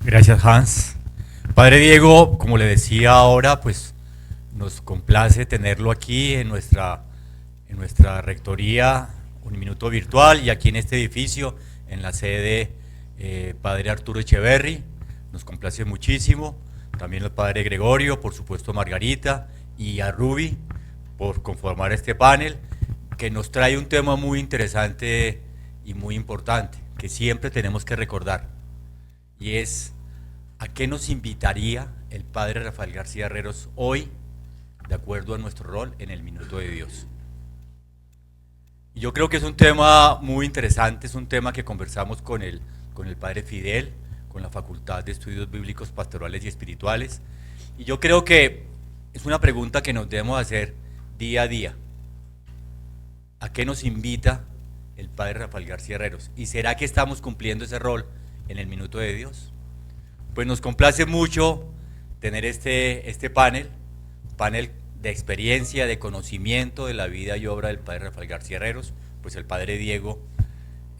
Gracias, Hans. Padre Diego, como le decía ahora, pues nos complace tenerlo aquí en nuestra rectoría, un minuto virtual, y aquí en este edificio, en la sede Padre Arturo Echeverry. Nos complace muchísimo. También el Padre Gregorio, por supuesto Margarita, y a Ruby por conformar este panel, que nos trae un tema muy interesante y muy importante, que siempre tenemos que recordar, y es: ¿a qué nos invitaría el Padre Rafael García Herreros hoy, de acuerdo a nuestro rol en el Minuto de Dios? Y yo creo que es un tema muy interesante, es un tema que conversamos con el Padre Fidel, con la Facultad de Estudios Bíblicos, Pastorales y Espirituales, y yo creo que es una pregunta que nos debemos hacer día a día. ¿A qué nos invita el Padre Rafael García Herreros? ¿Y será que estamos cumpliendo ese rol en el Minuto de Dios? Pues nos complace mucho tener este panel de experiencia, de conocimiento de la vida y obra del Padre Rafael García Herreros. Pues el Padre Diego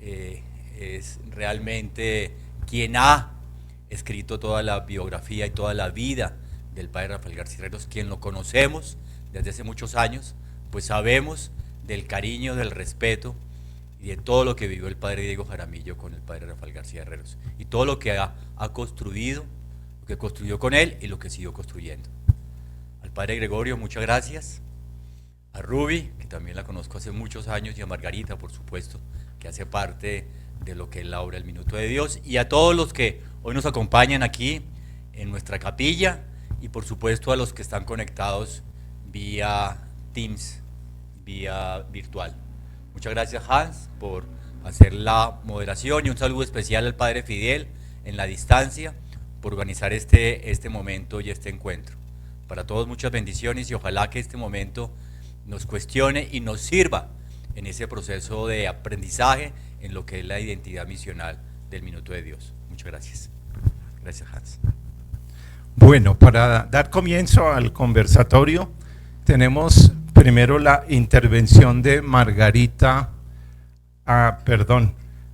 es realmente quien ha escrito toda la biografía y toda la vida del Padre Rafael García Herreros. Quien lo conocemos desde hace muchos años, pues sabemos del cariño, del respeto y de todo lo que vivió el Padre Diego Jaramillo con el Padre Rafael García Herreros, y todo lo que ha construido, lo que construyó con él y lo que siguió construyendo. Al Padre Gregorio, muchas gracias. A Ruby, que también la conozco hace muchos años, y a Margarita, por supuesto, que hace parte de lo que es la obra del Minuto de Dios, y a todos los que hoy nos acompañan aquí en nuestra capilla, y por supuesto a los que están conectados vía Teams, vía virtual. Muchas gracias, Hans, por hacer la moderación, y un saludo especial al Padre Fidel en la distancia por organizar este momento y este encuentro. Para todos muchas bendiciones, y ojalá que este momento nos cuestione y nos sirva en ese proceso de aprendizaje en lo que es la identidad misional del Minuto de Dios. Muchas gracias. Gracias, Hans. Bueno, para dar comienzo al conversatorio, tenemos primero la intervención de Margarita,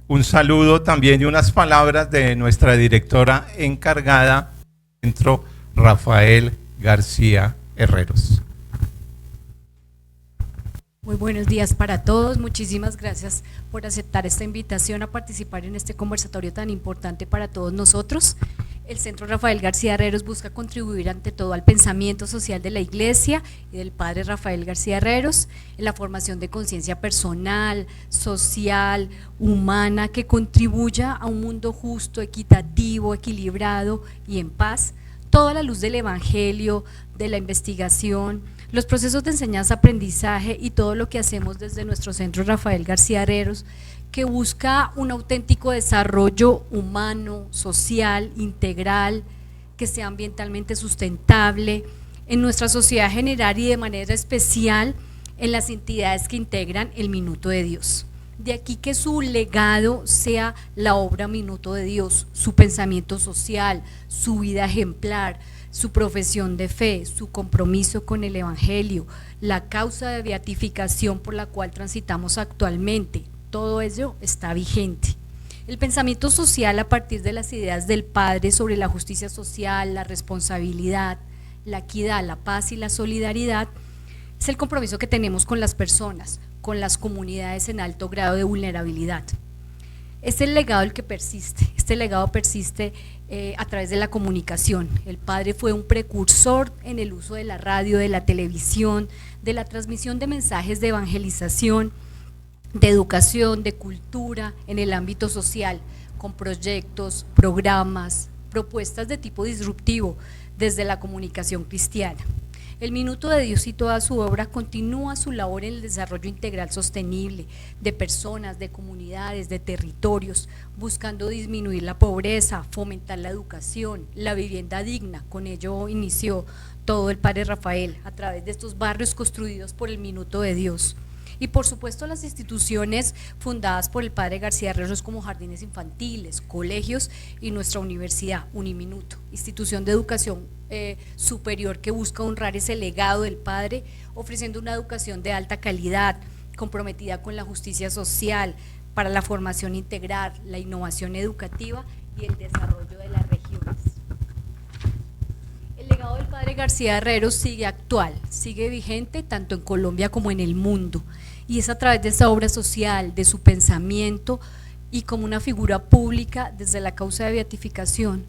un saludo también y unas palabras de nuestra directora encargada del Centro Rafael García Herreros. Muy buenos días para todos, muchísimas gracias por aceptar esta invitación a participar en este conversatorio tan importante para todos nosotros. El Centro Rafael García Herreros busca contribuir ante todo al pensamiento social de la Iglesia y del Padre Rafael García Herreros, en la formación de conciencia personal, social, humana, que contribuya a un mundo justo, equitativo, equilibrado y en paz, toda la luz del Evangelio, de la investigación, los procesos de enseñanza-aprendizaje y todo lo que hacemos desde nuestro Centro Rafael García Herreros, que busca un auténtico desarrollo humano, social, integral, que sea ambientalmente sustentable en nuestra sociedad general y de manera especial en las entidades que integran el Minuto de Dios. De aquí que su legado sea la obra Minuto de Dios, su pensamiento social, su vida ejemplar, su profesión de fe, su compromiso con el Evangelio, la causa de beatificación por la cual transitamos actualmente. Todo ello está vigente. El pensamiento social a partir de las ideas del Padre sobre la justicia social, la responsabilidad, la equidad, la paz y la solidaridad es el compromiso que tenemos con las personas, con las comunidades en alto grado de vulnerabilidad. Es el legado el que persiste, este legado persiste a través de la comunicación. El Padre fue un precursor en el uso de la radio, de la televisión, de la transmisión de mensajes de evangelización, de educación, de cultura en el ámbito social, con proyectos, programas, propuestas de tipo disruptivo desde la comunicación cristiana. El Minuto de Dios y toda su obra continúa su labor en el desarrollo integral sostenible de personas, de comunidades, de territorios, buscando disminuir la pobreza, fomentar la educación, la vivienda digna. Con ello inició todo el Padre Rafael a través de estos barrios construidos por el Minuto de Dios. Y por supuesto las instituciones fundadas por el Padre García Herreros, como jardines infantiles, colegios y nuestra universidad, Uniminuto, institución de educación superior que busca honrar ese legado del Padre, ofreciendo una educación de alta calidad, comprometida con la justicia social, para la formación integral, la innovación educativa y el desarrollo de la región. Padre García Herreros sigue actual, sigue vigente tanto en Colombia como en el mundo, y es a través de esa obra social, de su pensamiento y como una figura pública desde la causa de beatificación.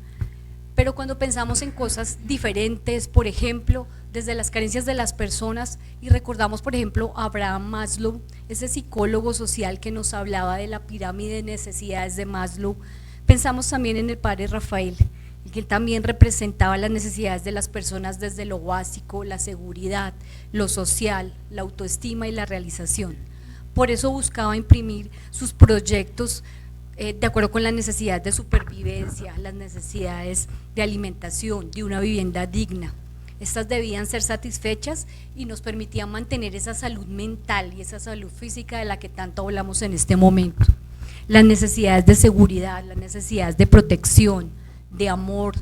Pero cuando pensamos en cosas diferentes, por ejemplo, desde las carencias de las personas, y recordamos por ejemplo a Abraham Maslow, ese psicólogo social que nos hablaba de la pirámide de necesidades de Maslow, pensamos también en el Padre Rafael, que él también representaba las necesidades de las personas desde lo básico, la seguridad, lo social, la autoestima y la realización. Por eso buscaba imprimir sus proyectos de acuerdo con las necesidades de supervivencia, las necesidades de alimentación, de una vivienda digna. Estas debían ser satisfechas y nos permitían mantener esa salud mental y esa salud física de la que tanto hablamos en este momento. Las necesidades de seguridad, las necesidades de protección, de amor,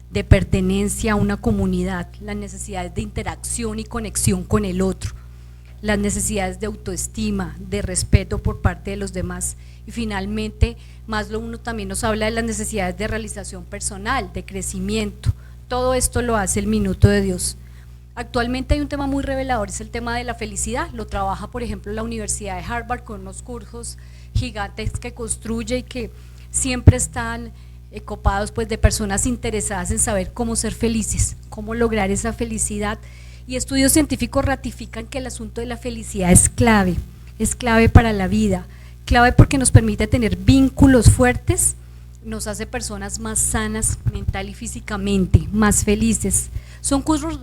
de pertenencia a una comunidad, las necesidades de interacción y conexión con el otro, las necesidades de autoestima, de respeto por parte de los demás, y finalmente Maslow uno también nos habla de las necesidades de realización personal, de crecimiento. Todo esto lo hace el Minuto de Dios. Actualmente hay un tema muy revelador, es el tema de la felicidad. Lo trabaja por ejemplo la Universidad de Harvard con unos cursos gigantes que construye y que siempre están copados pues de personas interesadas en saber cómo ser felices, cómo lograr esa felicidad, y estudios científicos ratifican que el asunto de la felicidad es clave para la vida, clave porque nos permite tener vínculos fuertes, nos hace personas más sanas mental y físicamente, más felices. Son cursos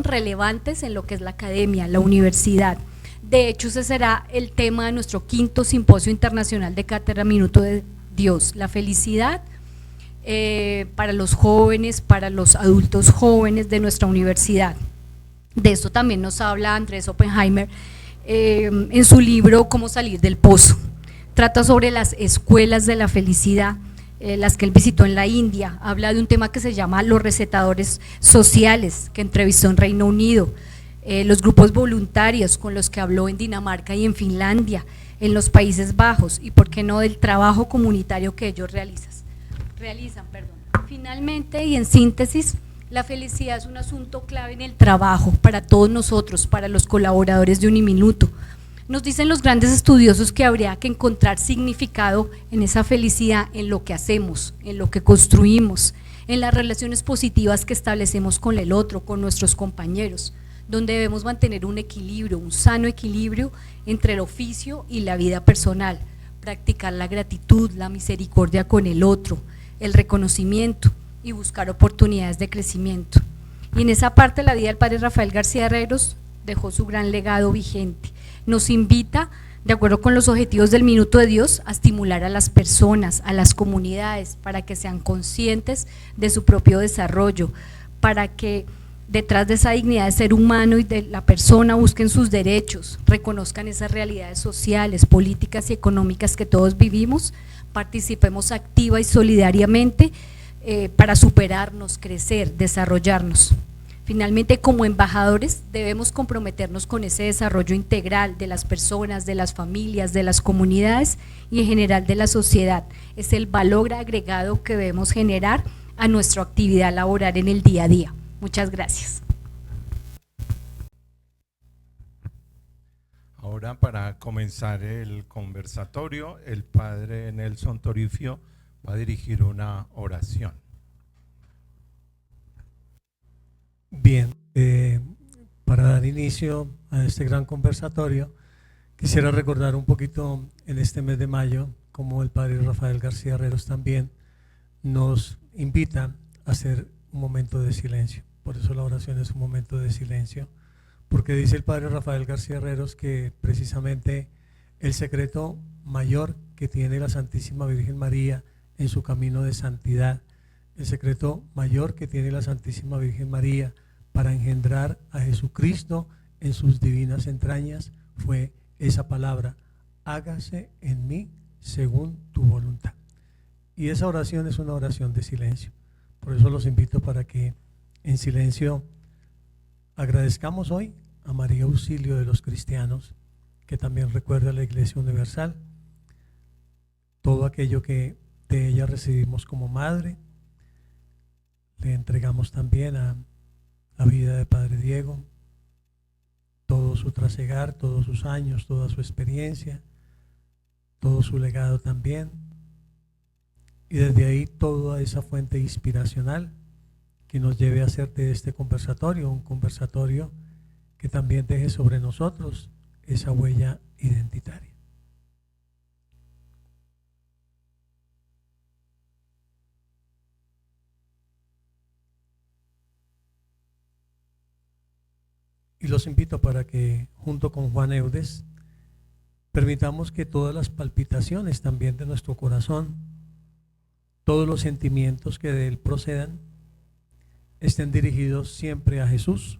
relevantes en lo que es la academia, la universidad. De hecho, ese será el tema de nuestro 5º Simposio Internacional de Cátedra Minuto de Dios, la felicidad para los jóvenes, para los adultos jóvenes de nuestra universidad. De esto también nos habla Andrés Oppenheimer en su libro Cómo salir del pozo. Trata sobre las escuelas de la felicidad, las que él visitó en la India. Habla de un tema que se llama los recetadores sociales, que entrevistó en Reino Unido, los grupos voluntarios con los que habló en Dinamarca y en Finlandia, en los Países Bajos, y por qué no del trabajo comunitario que ellos realizan. Finalmente y en síntesis, la felicidad es un asunto clave en el trabajo para todos nosotros, para los colaboradores de Uniminuto. Nos dicen los grandes estudiosos que habría que encontrar significado en esa felicidad, en lo que hacemos, en lo que construimos, en las relaciones positivas que establecemos con el otro, con nuestros compañeros, donde debemos mantener un equilibrio, un sano equilibrio entre el oficio y la vida personal, practicar la gratitud, la misericordia con el otro, el reconocimiento y buscar oportunidades de crecimiento. Y en esa parte la vida del Padre Rafael García Herreros dejó su gran legado vigente. Nos invita, de acuerdo con los objetivos del Minuto de Dios, a estimular a las personas, a las comunidades, para que sean conscientes de su propio desarrollo, para que detrás de esa dignidad de ser humano y de la persona busquen sus derechos, reconozcan esas realidades sociales, políticas y económicas que todos vivimos, participemos activa y solidariamente para superarnos, crecer, desarrollarnos. Finalmente, como embajadores debemos comprometernos con ese desarrollo integral de las personas, de las familias, de las comunidades y en general de la sociedad. Es el valor agregado que debemos generar a nuestra actividad laboral en el día a día. Muchas gracias. Ahora, para comenzar el conversatorio, el padre Nelson Torifio va a dirigir una oración. Bien, para dar inicio a este gran conversatorio, quisiera recordar un poquito en este mes de mayo, como el padre Rafael García Herreros también nos invita a hacer un momento de silencio. Por eso la oración es un momento de silencio, porque dice el padre Rafael García Herreros que precisamente el secreto mayor que tiene la Santísima Virgen María en su camino de santidad, el secreto mayor que tiene la Santísima Virgen María para engendrar a Jesucristo en sus divinas entrañas fue esa palabra: hágase en mí según tu voluntad. Y esa oración es una oración de silencio. Por eso los invito para que en silencio agradezcamos hoy a María Auxilio de los cristianos, que también recuerda a la Iglesia Universal, todo aquello que de ella recibimos como madre. Le entregamos también a la vida de Padre Diego, todo su trasegar, todos sus años, toda su experiencia, todo su legado también. Y desde ahí toda esa fuente inspiracional que nos lleve a hacer de este conversatorio un conversatorio que también deje sobre nosotros esa huella identitaria. Y los invito para que junto con Juan Eudes permitamos que todas las palpitaciones también de nuestro corazón, todos los sentimientos que de él procedan, estén dirigidos siempre a Jesús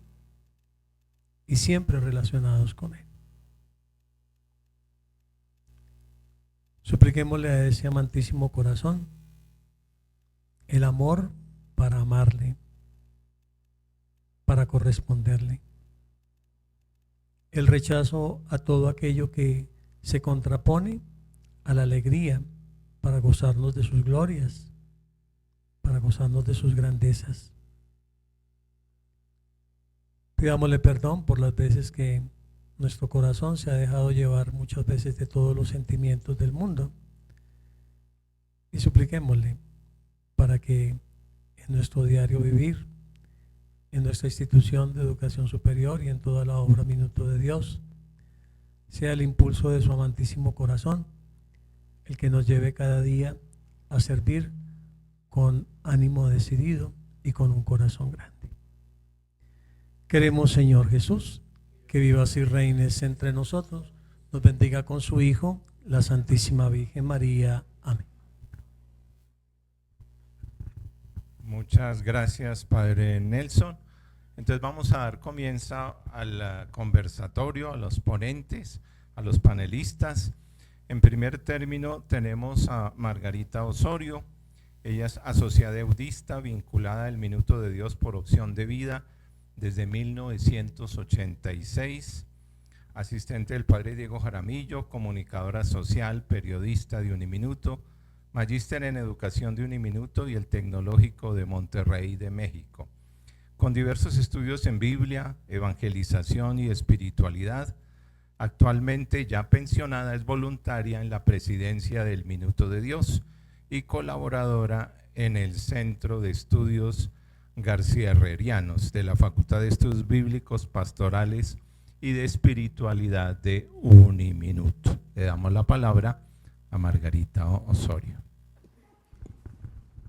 y siempre relacionados con él. Supliquémosle a ese amantísimo corazón el amor para amarle, para corresponderle, el rechazo a todo aquello que se contrapone a la alegría para gozarnos de sus glorias, para gozarnos de sus grandezas. Pidámosle perdón por las veces que nuestro corazón se ha dejado llevar muchas veces de todos los sentimientos del mundo y supliquémosle para que en nuestro diario vivir, en nuestra institución de educación superior y en toda la obra Minuto de Dios, sea el impulso de su amantísimo corazón el que nos lleve cada día a servir con ánimo decidido y con un corazón grande. Queremos, Señor Jesús, que vivas y reines entre nosotros, nos bendiga con su Hijo, la Santísima Virgen María. Amén. Muchas gracias, Padre Nelson. Entonces vamos a dar comienzo al conversatorio, a los ponentes, a los panelistas. En primer término tenemos a Margarita Osorio. Ella es asociada eudista vinculada al Minuto de Dios por Opción de Vida desde 1986, asistente del Padre Diego Jaramillo, comunicadora social, periodista de Uniminuto, magíster en Educación de Uniminuto y el Tecnológico de Monterrey de México, con diversos estudios en Biblia, evangelización y espiritualidad. Actualmente ya pensionada, es voluntaria en la presidencia del Minuto de Dios y colaboradora en el Centro de Estudios García Herrerianos de la Facultad de Estudios Bíblicos, Pastorales y de Espiritualidad de Uniminuto. Le damos la palabra a Margarita Osorio.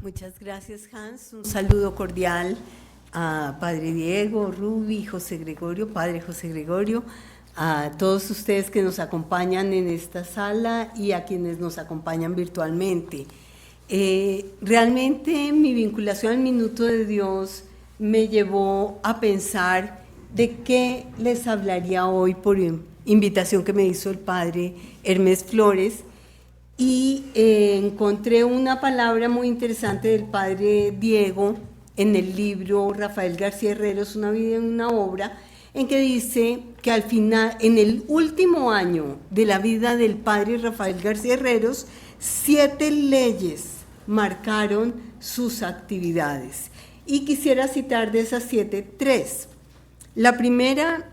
Muchas gracias, Hans. Un saludo cordial a Padre Diego, Ruby, José Gregorio, Padre José Gregorio, a todos ustedes que nos acompañan en esta sala y a quienes nos acompañan virtualmente. Realmente mi vinculación al Minuto de Dios me llevó a pensar de qué les hablaría hoy por invitación que me hizo el Padre Hermes Flores, y encontré una palabra muy interesante del Padre Diego en el libro Rafael García Herreros, Una vida en una obra, en que dice que al final, en el último año de la vida del Padre Rafael García Herreros, 7 leyes marcaron sus actividades. Y quisiera citar de esas 7, 3. La primera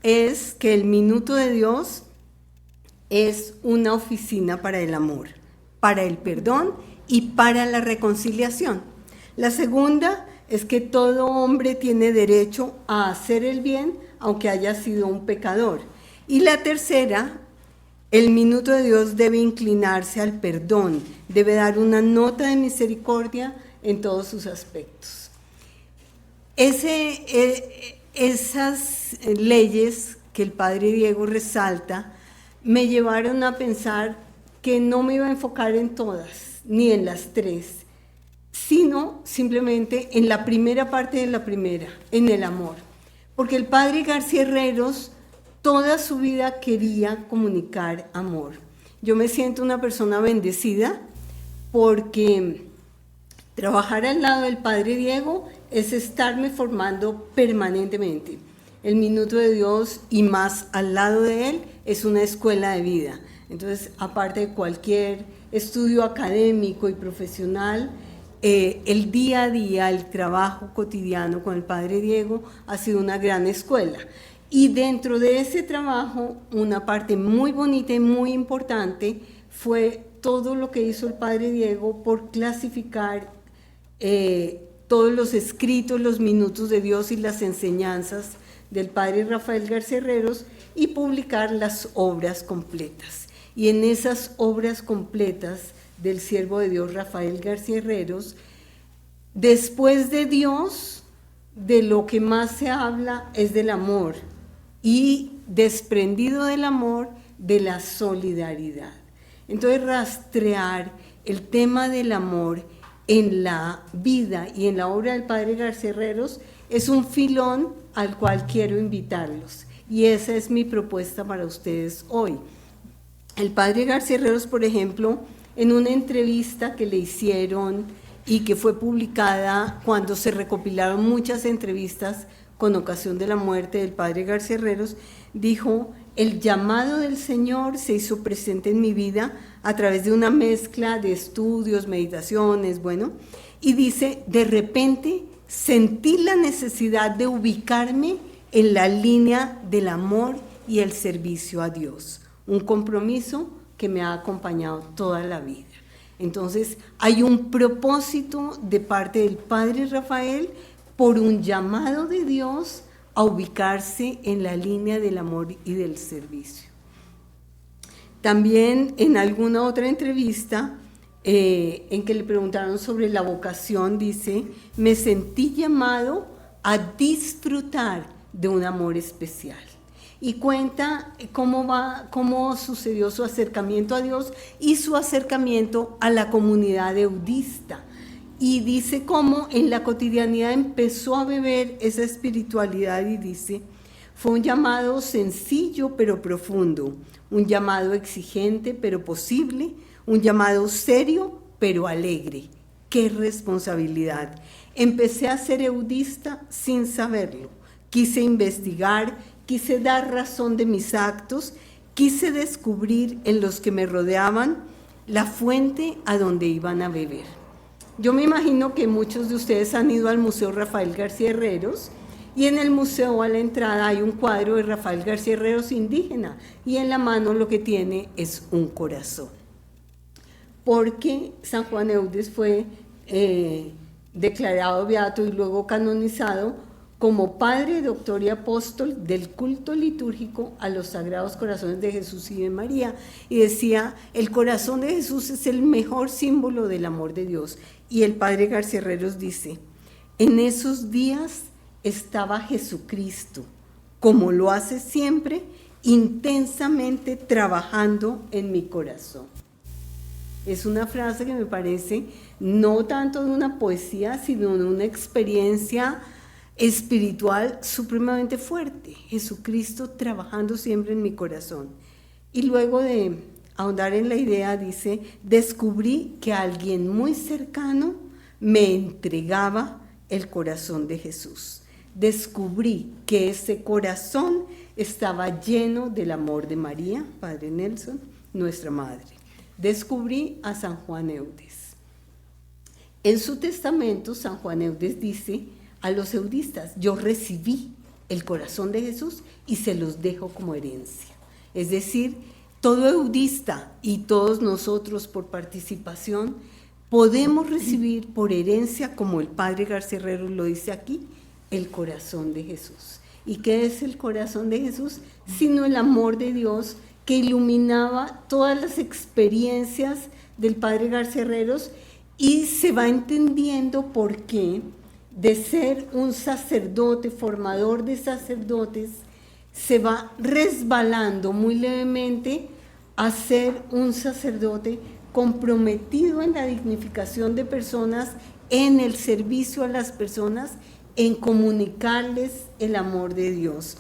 es que el Minuto de Dios es una oficina para el amor, para el perdón y para la reconciliación. La segunda es que todo hombre tiene derecho a hacer el bien, aunque haya sido un pecador. Y la tercera, el Minuto de Dios debe inclinarse al perdón, debe dar una nota de misericordia en todos sus aspectos. Esas leyes que el Padre Diego resalta me llevaron a pensar que no me iba a enfocar en todas, ni en las 3, sino simplemente en la primera parte de la primera, en el amor. Porque el Padre García Herreros toda su vida quería comunicar amor. Yo me siento una persona bendecida porque trabajar al lado del Padre Diego es estarme formando permanentemente. El Minuto de Dios y más al lado de él es una escuela de vida. Entonces, aparte de cualquier estudio académico y profesional, el día a día, el trabajo cotidiano con el Padre Diego ha sido una gran escuela. Y dentro de ese trabajo, una parte muy bonita y muy importante fue todo lo que hizo el Padre Diego por clasificar todos los escritos, los minutos de Dios y las enseñanzas del Padre Rafael García Herreros y publicar las obras completas. Y en esas obras completas del siervo de Dios Rafael García Herreros, después de Dios, de lo que más se habla es del amor, y desprendido del amor, de la solidaridad. Entonces, rastrear el tema del amor en la vida y en la obra del Padre García Herreros es un filón al cual quiero invitarlos, y esa es mi propuesta para ustedes hoy. El Padre García Herreros, por ejemplo, en una entrevista que le hicieron y que fue publicada cuando se recopilaron muchas entrevistas con ocasión de la muerte del Padre García Herreros, dijo: el llamado del Señor se hizo presente en mi vida a través de una mezcla de estudios, meditaciones, y dice: de repente sentí la necesidad de ubicarme en la línea del amor y el servicio a Dios, un compromiso que me ha acompañado toda la vida. Entonces, hay un propósito de parte del Padre Rafael por un llamado de Dios a ubicarse en la línea del amor y del servicio. También en alguna otra entrevista en que le preguntaron sobre la vocación, dice: me sentí llamado a disfrutar de un amor especial. Y cuenta cómo sucedió su acercamiento a Dios y su acercamiento a la comunidad eudista. Y dice cómo en la cotidianidad empezó a beber esa espiritualidad, y dice: fue un llamado sencillo pero profundo, un llamado exigente pero posible, un llamado serio pero alegre. ¡Qué responsabilidad! Empecé a ser eudista sin saberlo. Quise investigar, quise dar razón de mis actos, quise descubrir en los que me rodeaban la fuente a donde iban a beber. Yo me imagino que muchos de ustedes han ido al Museo Rafael García Herreros, y en el museo a la entrada hay un cuadro de Rafael García Herreros indígena, y en la mano lo que tiene es un corazón. Porque San Juan Eudes fue declarado beato y luego canonizado como Padre, Doctor y Apóstol del culto litúrgico a los Sagrados Corazones de Jesús y de María. Y decía: el corazón de Jesús es el mejor símbolo del amor de Dios. Y el Padre García Herreros dice: en esos días estaba Jesucristo, como lo hace siempre, intensamente trabajando en mi corazón. Es una frase que me parece no tanto de una poesía, sino de una experiencia espiritual supremamente fuerte. Jesucristo trabajando siempre en mi corazón. Y luego de ahondar en la idea, dice: descubrí que alguien muy cercano me entregaba el corazón de Jesús. Descubrí que ese corazón estaba lleno del amor de María, Padre Nelson, nuestra Madre. Descubrí a San Juan Eudes. En su testamento, San Juan Eudes dice a los eudistas: yo recibí el corazón de Jesús y se los dejo como herencia. Es decir, todo eudista y todos nosotros por participación podemos recibir por herencia, como el Padre García Herreros lo dice aquí, el corazón de Jesús. ¿Y qué es el corazón de Jesús? Sino el amor de Dios que iluminaba todas las experiencias del Padre García Herreros, y se va entendiendo por qué de ser un sacerdote, formador de sacerdotes, se va resbalando muy levemente a ser un sacerdote comprometido en la dignificación de personas, en el servicio a las personas, en comunicarles el amor de Dios.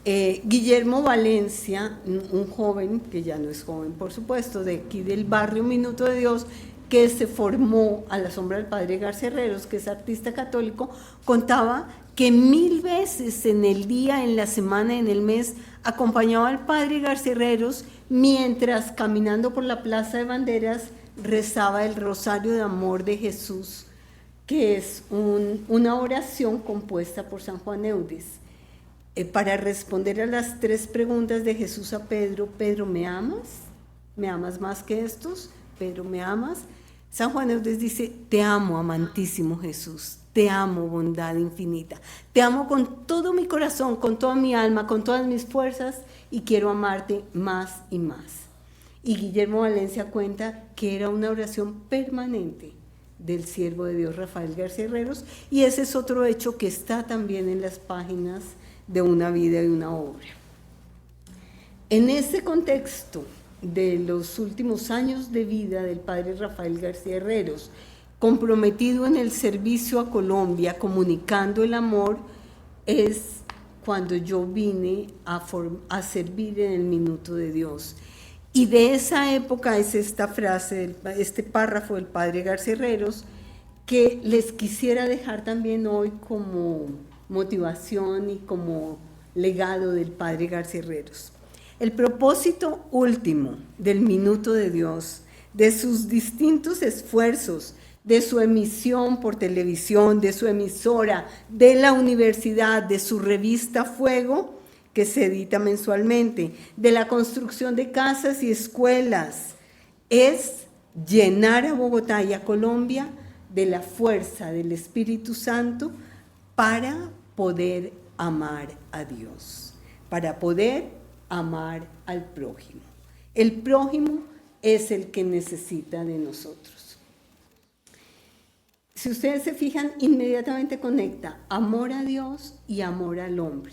Guillermo Valencia, un joven, que ya no es joven por supuesto, de aquí del barrio Minuto de Dios, que se formó a la sombra del Padre García Herreros, que es artista católico, contaba que 1000 veces en el día, en la semana, en el mes, acompañaba al Padre García Herreros mientras, caminando por la Plaza de Banderas, rezaba el Rosario de Amor de Jesús, que es una oración compuesta por San Juan Eudes, para responder a las 3 preguntas de Jesús a Pedro. Pedro, ¿me amas? ¿Me amas más que estos? Pedro, ¿me amas? San Juan Eudes dice, te amo, amantísimo Jesús, te amo, bondad infinita, te amo con todo mi corazón, con toda mi alma, con todas mis fuerzas, y quiero amarte más y más. Y Guillermo Valencia cuenta que era una oración permanente del siervo de Dios Rafael García Herreros, y ese es otro hecho que está también en las páginas de Una vida y una obra. En ese contexto de los últimos años de vida del padre Rafael García Herreros, comprometido en el servicio a Colombia, comunicando el amor, es cuando yo vine a servir en el Minuto de Dios. Y de esa época es esta frase, este párrafo del padre García Herreros, que les quisiera dejar también hoy como motivación y como legado del padre García Herreros. El propósito último del Minuto de Dios, de sus distintos esfuerzos, de su emisión por televisión, de su emisora, de la universidad, de su revista Fuego, que se edita mensualmente, de la construcción de casas y escuelas, es llenar a Bogotá y a Colombia de la fuerza del Espíritu Santo para poder amar a Dios, para poder amar al prójimo. El prójimo es el que necesita de nosotros. Si ustedes se fijan, inmediatamente conecta amor a Dios y amor al hombre.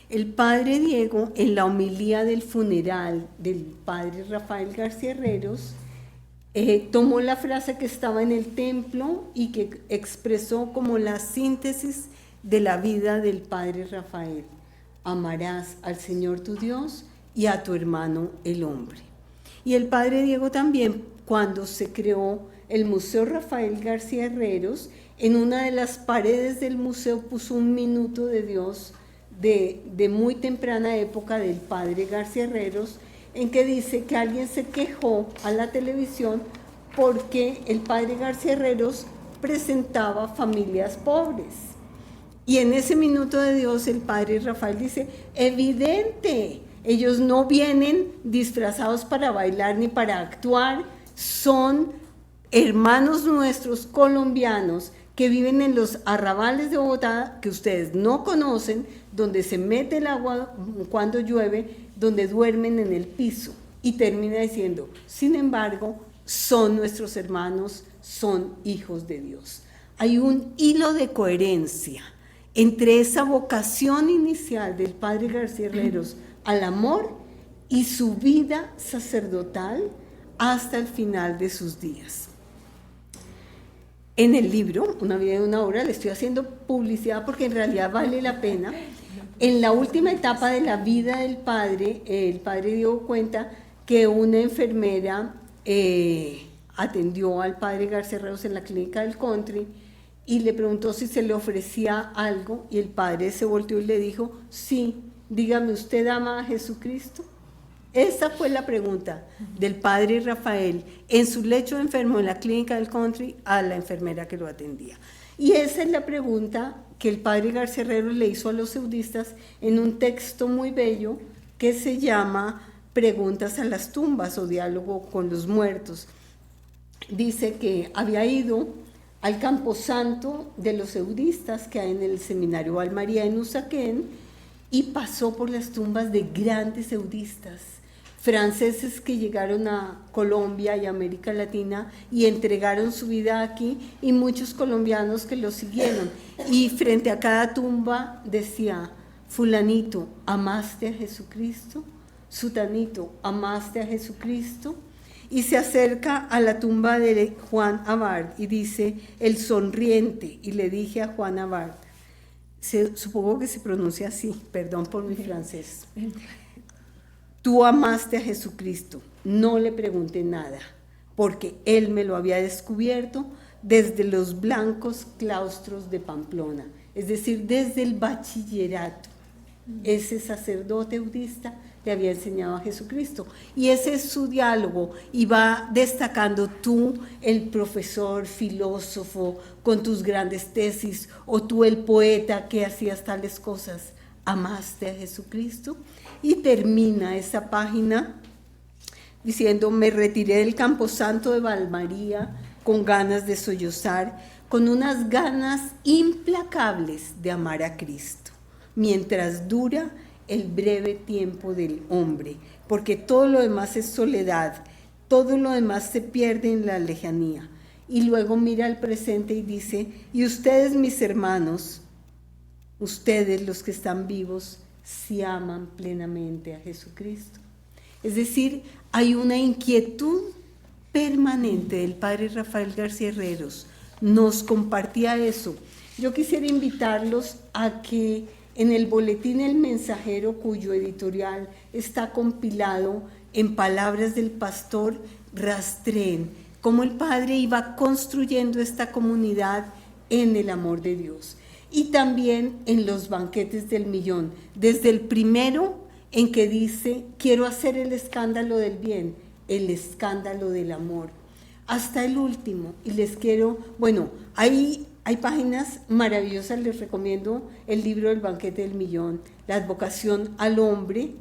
El padre Diego, en la homilía del funeral del padre Rafael García Herreros, tomó la frase que estaba en el templo y que expresó como la síntesis de la vida del padre Rafael. Amarás al Señor tu Dios y a tu hermano el hombre. Y el padre Diego también, cuando se creó el Museo Rafael García Herreros, en una de las paredes del museo puso un Minuto de Dios de muy temprana época del padre García Herreros, en que dice que alguien se quejó a la televisión porque el padre García Herreros presentaba familias pobres. Y en ese Minuto de Dios el padre Rafael dice, evidente, ellos no vienen disfrazados para bailar ni para actuar, son hermanos nuestros colombianos que viven en los arrabales de Bogotá, que ustedes no conocen, donde se mete el agua cuando llueve, donde duermen en el piso. Y termina diciendo, sin embargo, son nuestros hermanos, son hijos de Dios. Hay un hilo de coherencia entre esa vocación inicial del padre García Herreros al amor y su vida sacerdotal hasta el final de sus días. En el libro, Una vida y una obra, le estoy haciendo publicidad porque en realidad vale la pena. En la última etapa de la vida del padre, el padre Diego cuenta que una enfermera atendió al padre García Herreros en la clínica del Country y le preguntó si se le ofrecía algo, y el padre se volteó y le dijo, sí, dígame, ¿usted ama a Jesucristo? Esa fue la pregunta del padre Rafael en su lecho de enfermo en la clínica del Country a la enfermera que lo atendía. Y esa es la pregunta que el padre García Herreros le hizo a los seudistas en un texto muy bello que se llama Preguntas a las tumbas o Diálogo con los muertos. Dice que había ido al camposanto de los seudistas que hay en el seminario Valmaría en Usaquén y pasó por las tumbas de grandes seudistas franceses que llegaron a Colombia y América Latina y entregaron su vida aquí, y muchos colombianos que lo siguieron. Y frente a cada tumba decía, fulanito, ¿amaste a Jesucristo? Sutanito, ¿amaste a Jesucristo? Y se acerca a la tumba de Juan Abad y dice, el sonriente, y le dije a Juan Abad, supongo que se pronuncia así, perdón por mi francés, tú amaste a Jesucristo, no le pregunté nada, porque él me lo había descubierto desde los blancos claustros de Pamplona, es decir, desde el bachillerato. ese sacerdote budista le había enseñado a Jesucristo. Y ese es su diálogo, y va destacando tú, el profesor, filósofo, con tus grandes tesis, o tú, el poeta que hacías tales cosas, ¿amaste a Jesucristo? Y termina esa página diciendo: me retiré del camposanto de Valmaría con ganas de sollozar, con unas ganas implacables de amar a Cristo, mientras dura el breve tiempo del hombre, porque todo lo demás es soledad, todo lo demás se pierde en la lejanía. Y luego mira al presente y dice: y ustedes, mis hermanos, ustedes los que están vivos, si aman plenamente a Jesucristo. Es decir, hay una inquietud permanente del padre Rafael García Herreros, nos compartía eso. Yo quisiera invitarlos a que en el boletín El Mensajero, cuyo editorial está compilado en palabras del pastor, rastreen cómo el padre iba construyendo esta comunidad en el amor de Dios. Y también en los banquetes del millón, desde el primero en que dice: quiero hacer el escándalo del bien, el escándalo del amor, hasta el último. Y les quiero, bueno, hay páginas maravillosas, les recomiendo el libro del banquete del millón, la advocación al hombre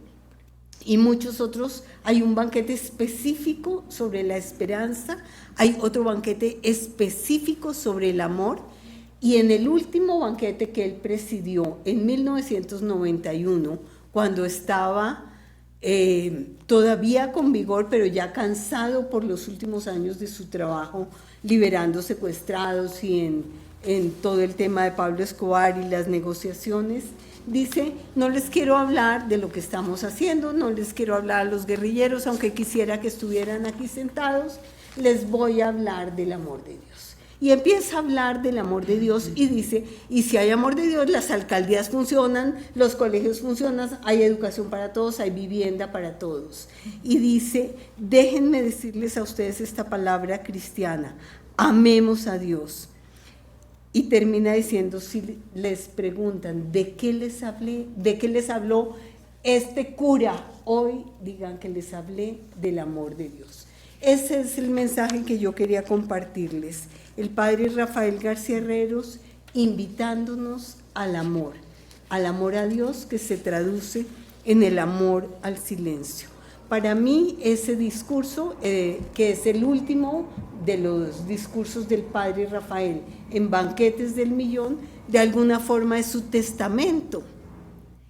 y muchos otros. Hay un banquete específico sobre la esperanza, hay otro banquete específico sobre el amor, y en el último banquete que él presidió en 1991, cuando estaba todavía con vigor, pero ya cansado por los últimos años de su trabajo liberando secuestrados y en todo el tema de Pablo Escobar y las negociaciones, dice: no les quiero hablar de lo que estamos haciendo, no les quiero hablar a los guerrilleros, aunque quisiera que estuvieran aquí sentados, les voy a hablar del amor de Dios. Y empieza a hablar del amor de Dios y dice: y si hay amor de Dios, las alcaldías funcionan, los colegios funcionan, hay educación para todos, hay vivienda para todos. Y dice: déjenme decirles a ustedes esta palabra cristiana: amemos a Dios. Y termina diciendo: si les preguntan ¿de qué les hablé? ¿De qué les habló este cura hoy? Digan que les hablé del amor de Dios. Ese es el mensaje que yo quería compartirles. El padre Rafael García Herreros invitándonos al amor a Dios, que se traduce en el amor al silencio. Para mí ese discurso, que es el último de los discursos del padre Rafael en Banquetes del Millón, de alguna forma es su testamento,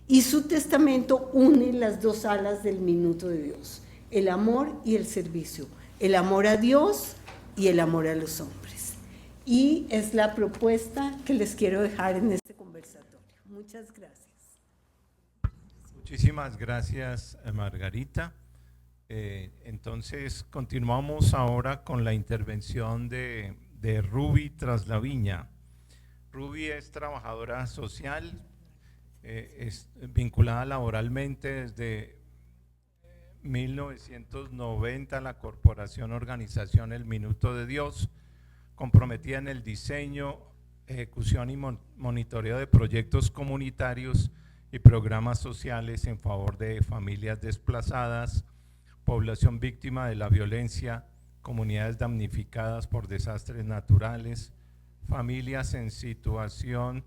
y su testamento une las dos alas del minuto de Dios: el amor y el servicio, el amor a Dios y el amor a los hombres. Y es la propuesta que les quiero dejar en este conversatorio. Muchas gracias. Muchísimas gracias, Margarita. Entonces continuamos ahora con la intervención de Ruby Traslaviña. Ruby es trabajadora social, es vinculada laboralmente desde 1990 a la corporación organización El Minuto de Dios, comprometida en el diseño, ejecución y monitoreo de proyectos comunitarios y programas sociales en favor de familias desplazadas, población víctima de la violencia, comunidades damnificadas por desastres naturales, familias en situación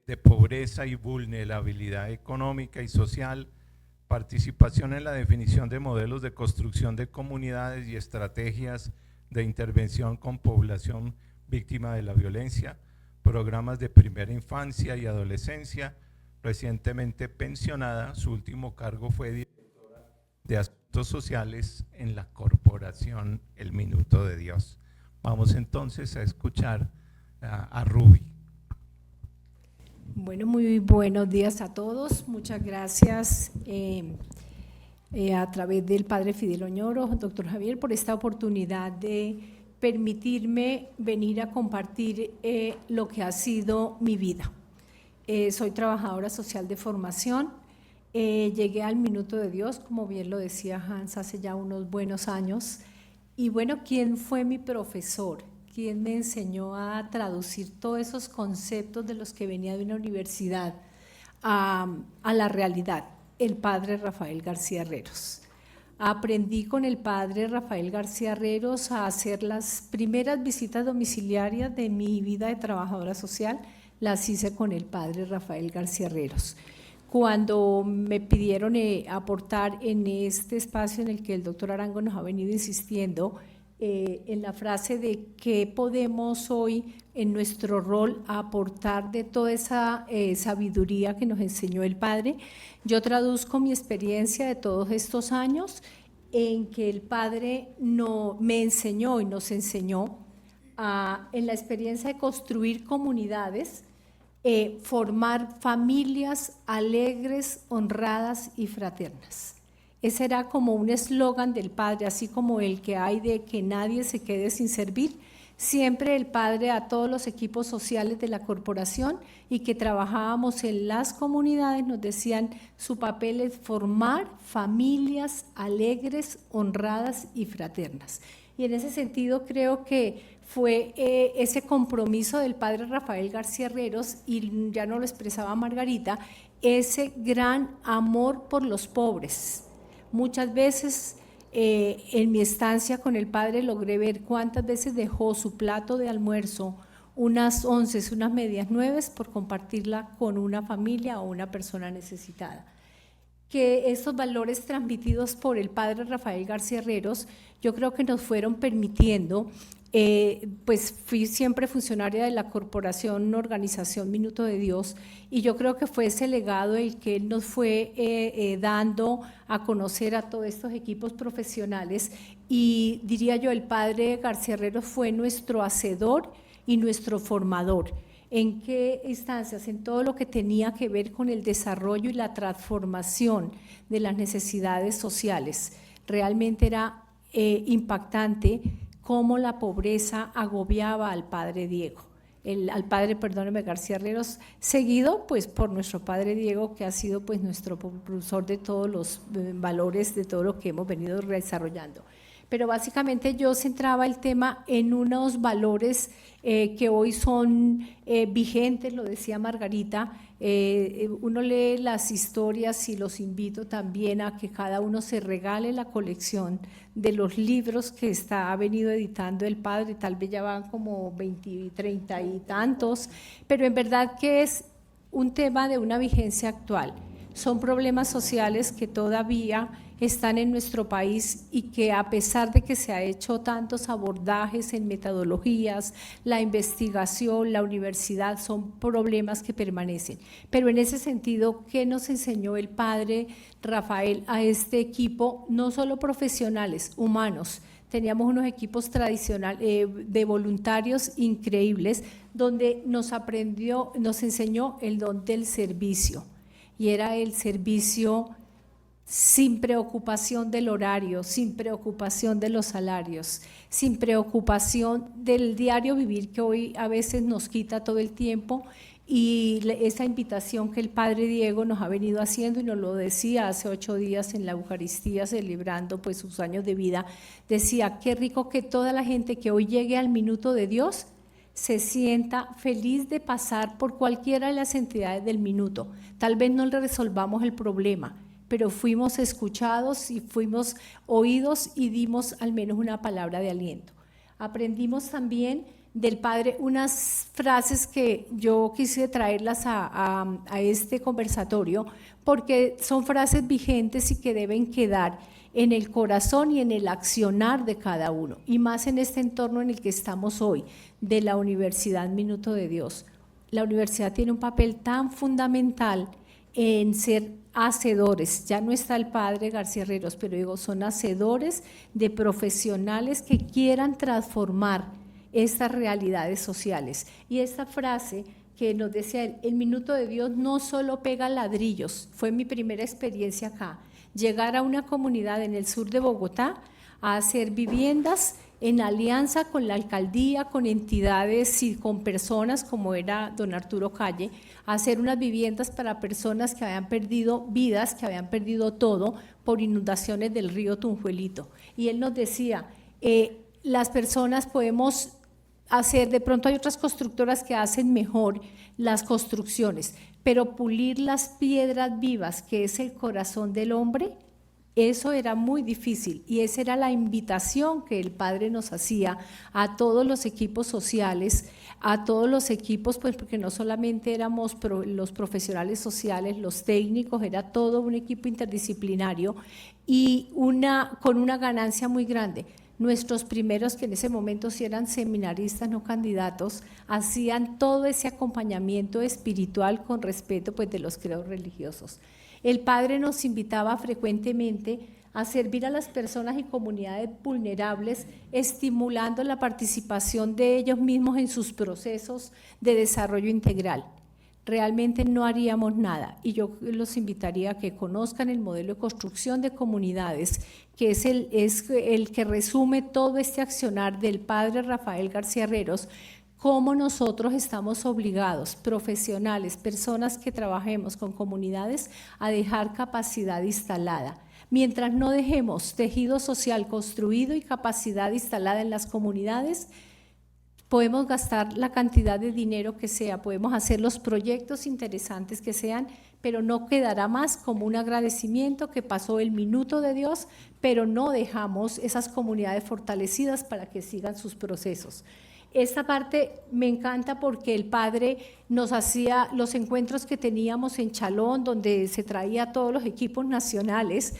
de pobreza y vulnerabilidad económica y social, participación en la definición de modelos de construcción de comunidades y estrategias de intervención con población víctima de la violencia, programas de primera infancia y adolescencia, recientemente pensionada. Su último cargo fue directora de Asuntos Sociales en la corporación El Minuto de Dios. Vamos entonces a escuchar a Ruby. Bueno, muy buenos días a todos. Muchas gracias a través del padre Fidel Oñoro, doctor Javier, por esta oportunidad de permitirme venir a compartir lo que ha sido mi vida. Soy trabajadora social de formación. Llegué al Minuto de Dios, como bien lo decía Hans, hace ya unos buenos años. Y bueno, ¿quién fue mi profesor? ¿Quién me enseñó a traducir todos esos conceptos de los que venía de una universidad a la realidad, el padre Rafael García Herreros. Aprendí con el padre Rafael García Herreros a hacer las primeras visitas domiciliarias de mi vida de trabajadora social, las hice con el padre Rafael García Herreros. Cuando me pidieron aportar en este espacio en el que el doctor Arango nos ha venido insistiendo, en la frase de qué podemos hoy en nuestro rol aportar de toda esa sabiduría que nos enseñó el padre, yo traduzco mi experiencia de todos estos años en que el padre me enseñó y nos enseñó en la experiencia de construir comunidades, formar familias alegres, honradas y fraternas. Ese era como un eslogan del padre, así como el que hay de que nadie se quede sin servir. Siempre el padre a todos los equipos sociales de la corporación y que trabajábamos en las comunidades nos decían, su papel es formar familias alegres, honradas y fraternas. Y en ese sentido creo que fue ese compromiso del padre Rafael García Herreros, y ya no lo expresaba Margarita, ese gran amor por los pobres. Muchas veces en mi estancia con el padre logré ver cuántas veces dejó su plato de almuerzo, unas 11, unas medias 9, por compartirla con una familia o una persona necesitada. Que estos valores transmitidos por el padre Rafael García Herreros, yo creo que nos fueron permitiendo, pues fui siempre funcionaria de la corporación, organización Minuto de Dios, y yo creo que fue ese legado el que él nos fue dando a conocer a todos estos equipos profesionales, y diría yo, el padre García Herreros fue nuestro hacedor y nuestro formador. ¿En qué instancias? En todo lo que tenía que ver con el desarrollo y la transformación de las necesidades sociales. Realmente era impactante cómo la pobreza agobiaba al padre Diego, al padre, perdóneme, García Herreros, seguido pues por nuestro padre Diego, que ha sido pues nuestro propulsor de todos los valores, de todo lo que hemos venido desarrollando. Pero básicamente yo centraba el tema en unos valores que hoy son vigentes, lo decía Margarita. Uno lee las historias y los invito también a que cada uno se regale la colección de los libros que ha venido editando el padre, tal vez ya van como 20, 30 y tantos, pero en verdad que es un tema de una vigencia actual. Son problemas sociales que todavía están en nuestro país y que a pesar de que se ha hecho tantos abordajes en metodologías, la investigación, la universidad, son problemas que permanecen. Pero en ese sentido, ¿qué nos enseñó el padre Rafael a este equipo? No solo profesionales, humanos. Teníamos unos equipos tradicionales de voluntarios increíbles donde nos enseñó el don del servicio, y era el servicio sin preocupación del horario, sin preocupación de los salarios, sin preocupación del diario vivir que hoy a veces nos quita todo el tiempo, y esa invitación que el padre Diego nos ha venido haciendo, y nos lo decía hace 8 días en la Eucaristía celebrando pues sus años de vida, decía, qué rico que toda la gente que hoy llegue al Minuto de Dios se sienta feliz de pasar por cualquiera de las entidades del minuto. Tal vez no le resolvamos el problema, pero fuimos escuchados y fuimos oídos y dimos al menos una palabra de aliento. Aprendimos también del padre unas frases que yo quise traerlas a este conversatorio, porque son frases vigentes y que deben quedar en el corazón y en el accionar de cada uno, y más en este entorno en el que estamos hoy, de la Universidad Minuto de Dios. La universidad tiene un papel tan fundamental en ser hacedores. Ya no está el padre García Herreros, pero digo, son hacedores de profesionales que quieran transformar estas realidades sociales. Y esta frase que nos decía él, el Minuto de Dios no solo pega ladrillos, fue mi primera experiencia acá, llegar a una comunidad en el sur de Bogotá a hacer viviendas en alianza con la alcaldía, con entidades y con personas como era don Arturo Calle, a hacer unas viviendas para personas que habían perdido vidas, que habían perdido todo por inundaciones del río Tunjuelito. Y él nos decía, las personas podemos hacer, de pronto hay otras constructoras que hacen mejor las construcciones, pero pulir las piedras vivas, que es el corazón del hombre, eso era muy difícil, y esa era la invitación que el padre nos hacía a todos los equipos sociales, a todos los equipos, pues porque no solamente éramos los profesionales sociales, los técnicos, era todo un equipo interdisciplinario y con una ganancia muy grande. Nuestros primeros, que en ese momento sí eran seminaristas, no candidatos, hacían todo ese acompañamiento espiritual con respeto pues de los credos religiosos. El padre nos invitaba frecuentemente a servir a las personas y comunidades vulnerables, estimulando la participación de ellos mismos en sus procesos de desarrollo integral. Realmente no haríamos nada, y yo los invitaría a que conozcan el modelo de construcción de comunidades, que es el que resume todo este accionar del padre Rafael García Herreros, cómo nosotros estamos obligados, profesionales, personas que trabajemos con comunidades, a dejar capacidad instalada. Mientras no dejemos tejido social construido y capacidad instalada en las comunidades, podemos gastar la cantidad de dinero que sea, podemos hacer los proyectos interesantes que sean, pero no quedará más como un agradecimiento que pasó el minuto de Dios, pero no dejamos esas comunidades fortalecidas para que sigan sus procesos. Esta parte me encanta porque el padre nos hacía los encuentros que teníamos en Chalón, donde se traía a todos los equipos nacionales.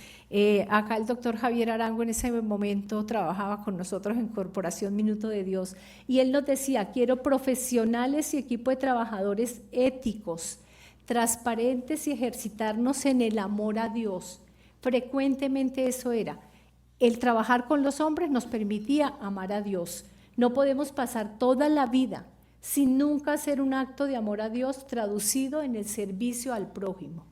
Acá el doctor Javier Arango en ese momento trabajaba con nosotros en Corporación Minuto de Dios, y él nos decía: quiero profesionales y equipo de trabajadores éticos, transparentes y ejercitarnos en el amor a Dios. Frecuentemente eso era. El trabajar con los hombres nos permitía amar a Dios. No podemos pasar toda la vida sin nunca hacer un acto de amor a Dios traducido en el servicio al prójimo.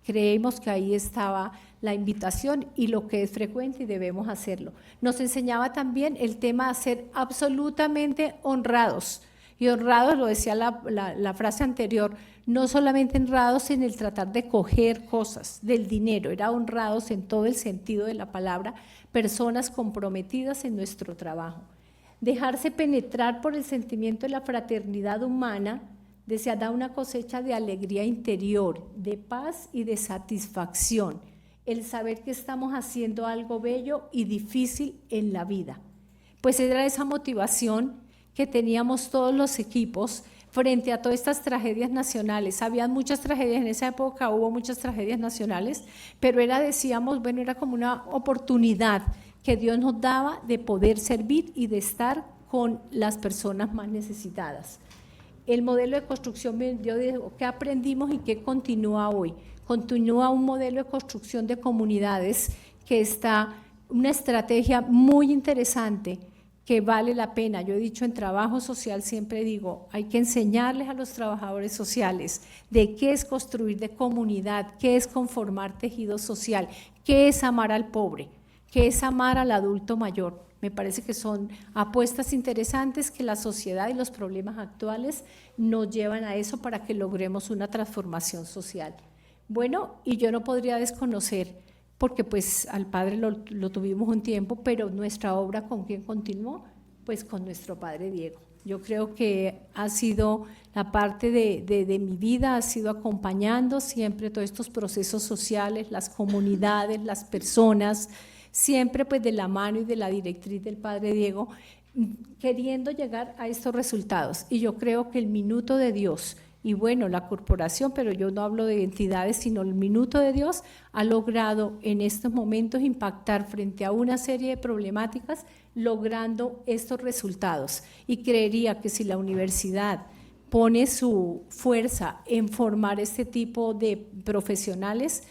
Creemos que ahí estaba la invitación y lo que es frecuente, y debemos hacerlo. Nos enseñaba también el tema de ser absolutamente honrados. Y honrados, lo decía la frase anterior, no solamente honrados en el tratar de coger cosas del dinero, era honrados en todo el sentido de la palabra, personas comprometidas en nuestro trabajo. Dejarse penetrar por el sentimiento de la fraternidad humana, da una cosecha de alegría interior, de paz y de satisfacción, el saber que estamos haciendo algo bello y difícil en la vida. Pues era esa motivación que teníamos todos los equipos frente a todas estas tragedias nacionales. Había muchas tragedias en esa época, hubo muchas tragedias nacionales, pero decíamos, bueno, era como una oportunidad que Dios nos daba de poder servir y de estar con las personas más necesitadas. El modelo de construcción, yo digo, ¿qué aprendimos y qué continúa hoy? Continúa un modelo de construcción de comunidades que está una estrategia muy interesante que vale la pena. Yo he dicho en trabajo social, siempre digo, hay que enseñarles a los trabajadores sociales de qué es construir de comunidad, qué es conformar tejido social, qué es amar al pobre, qué es amar al adulto mayor. Me parece que son apuestas interesantes que la sociedad y los problemas actuales nos llevan a eso para que logremos una transformación social. Bueno, y yo no podría desconocer, porque pues al padre lo tuvimos un tiempo, pero nuestra obra, ¿con quién continuó? Pues con nuestro padre Diego. Yo creo que ha sido la parte de mi vida, ha sido acompañando siempre todos estos procesos sociales, las comunidades, las personas, siempre pues de la mano y de la directriz del padre Diego, queriendo llegar a estos resultados. Y yo creo que el minuto de Dios, y bueno, la corporación, pero yo no hablo de entidades, sino el minuto de Dios, ha logrado en estos momentos impactar frente a una serie de problemáticas, logrando estos resultados. Y creería que si la universidad pone su fuerza en formar este tipo de profesionales,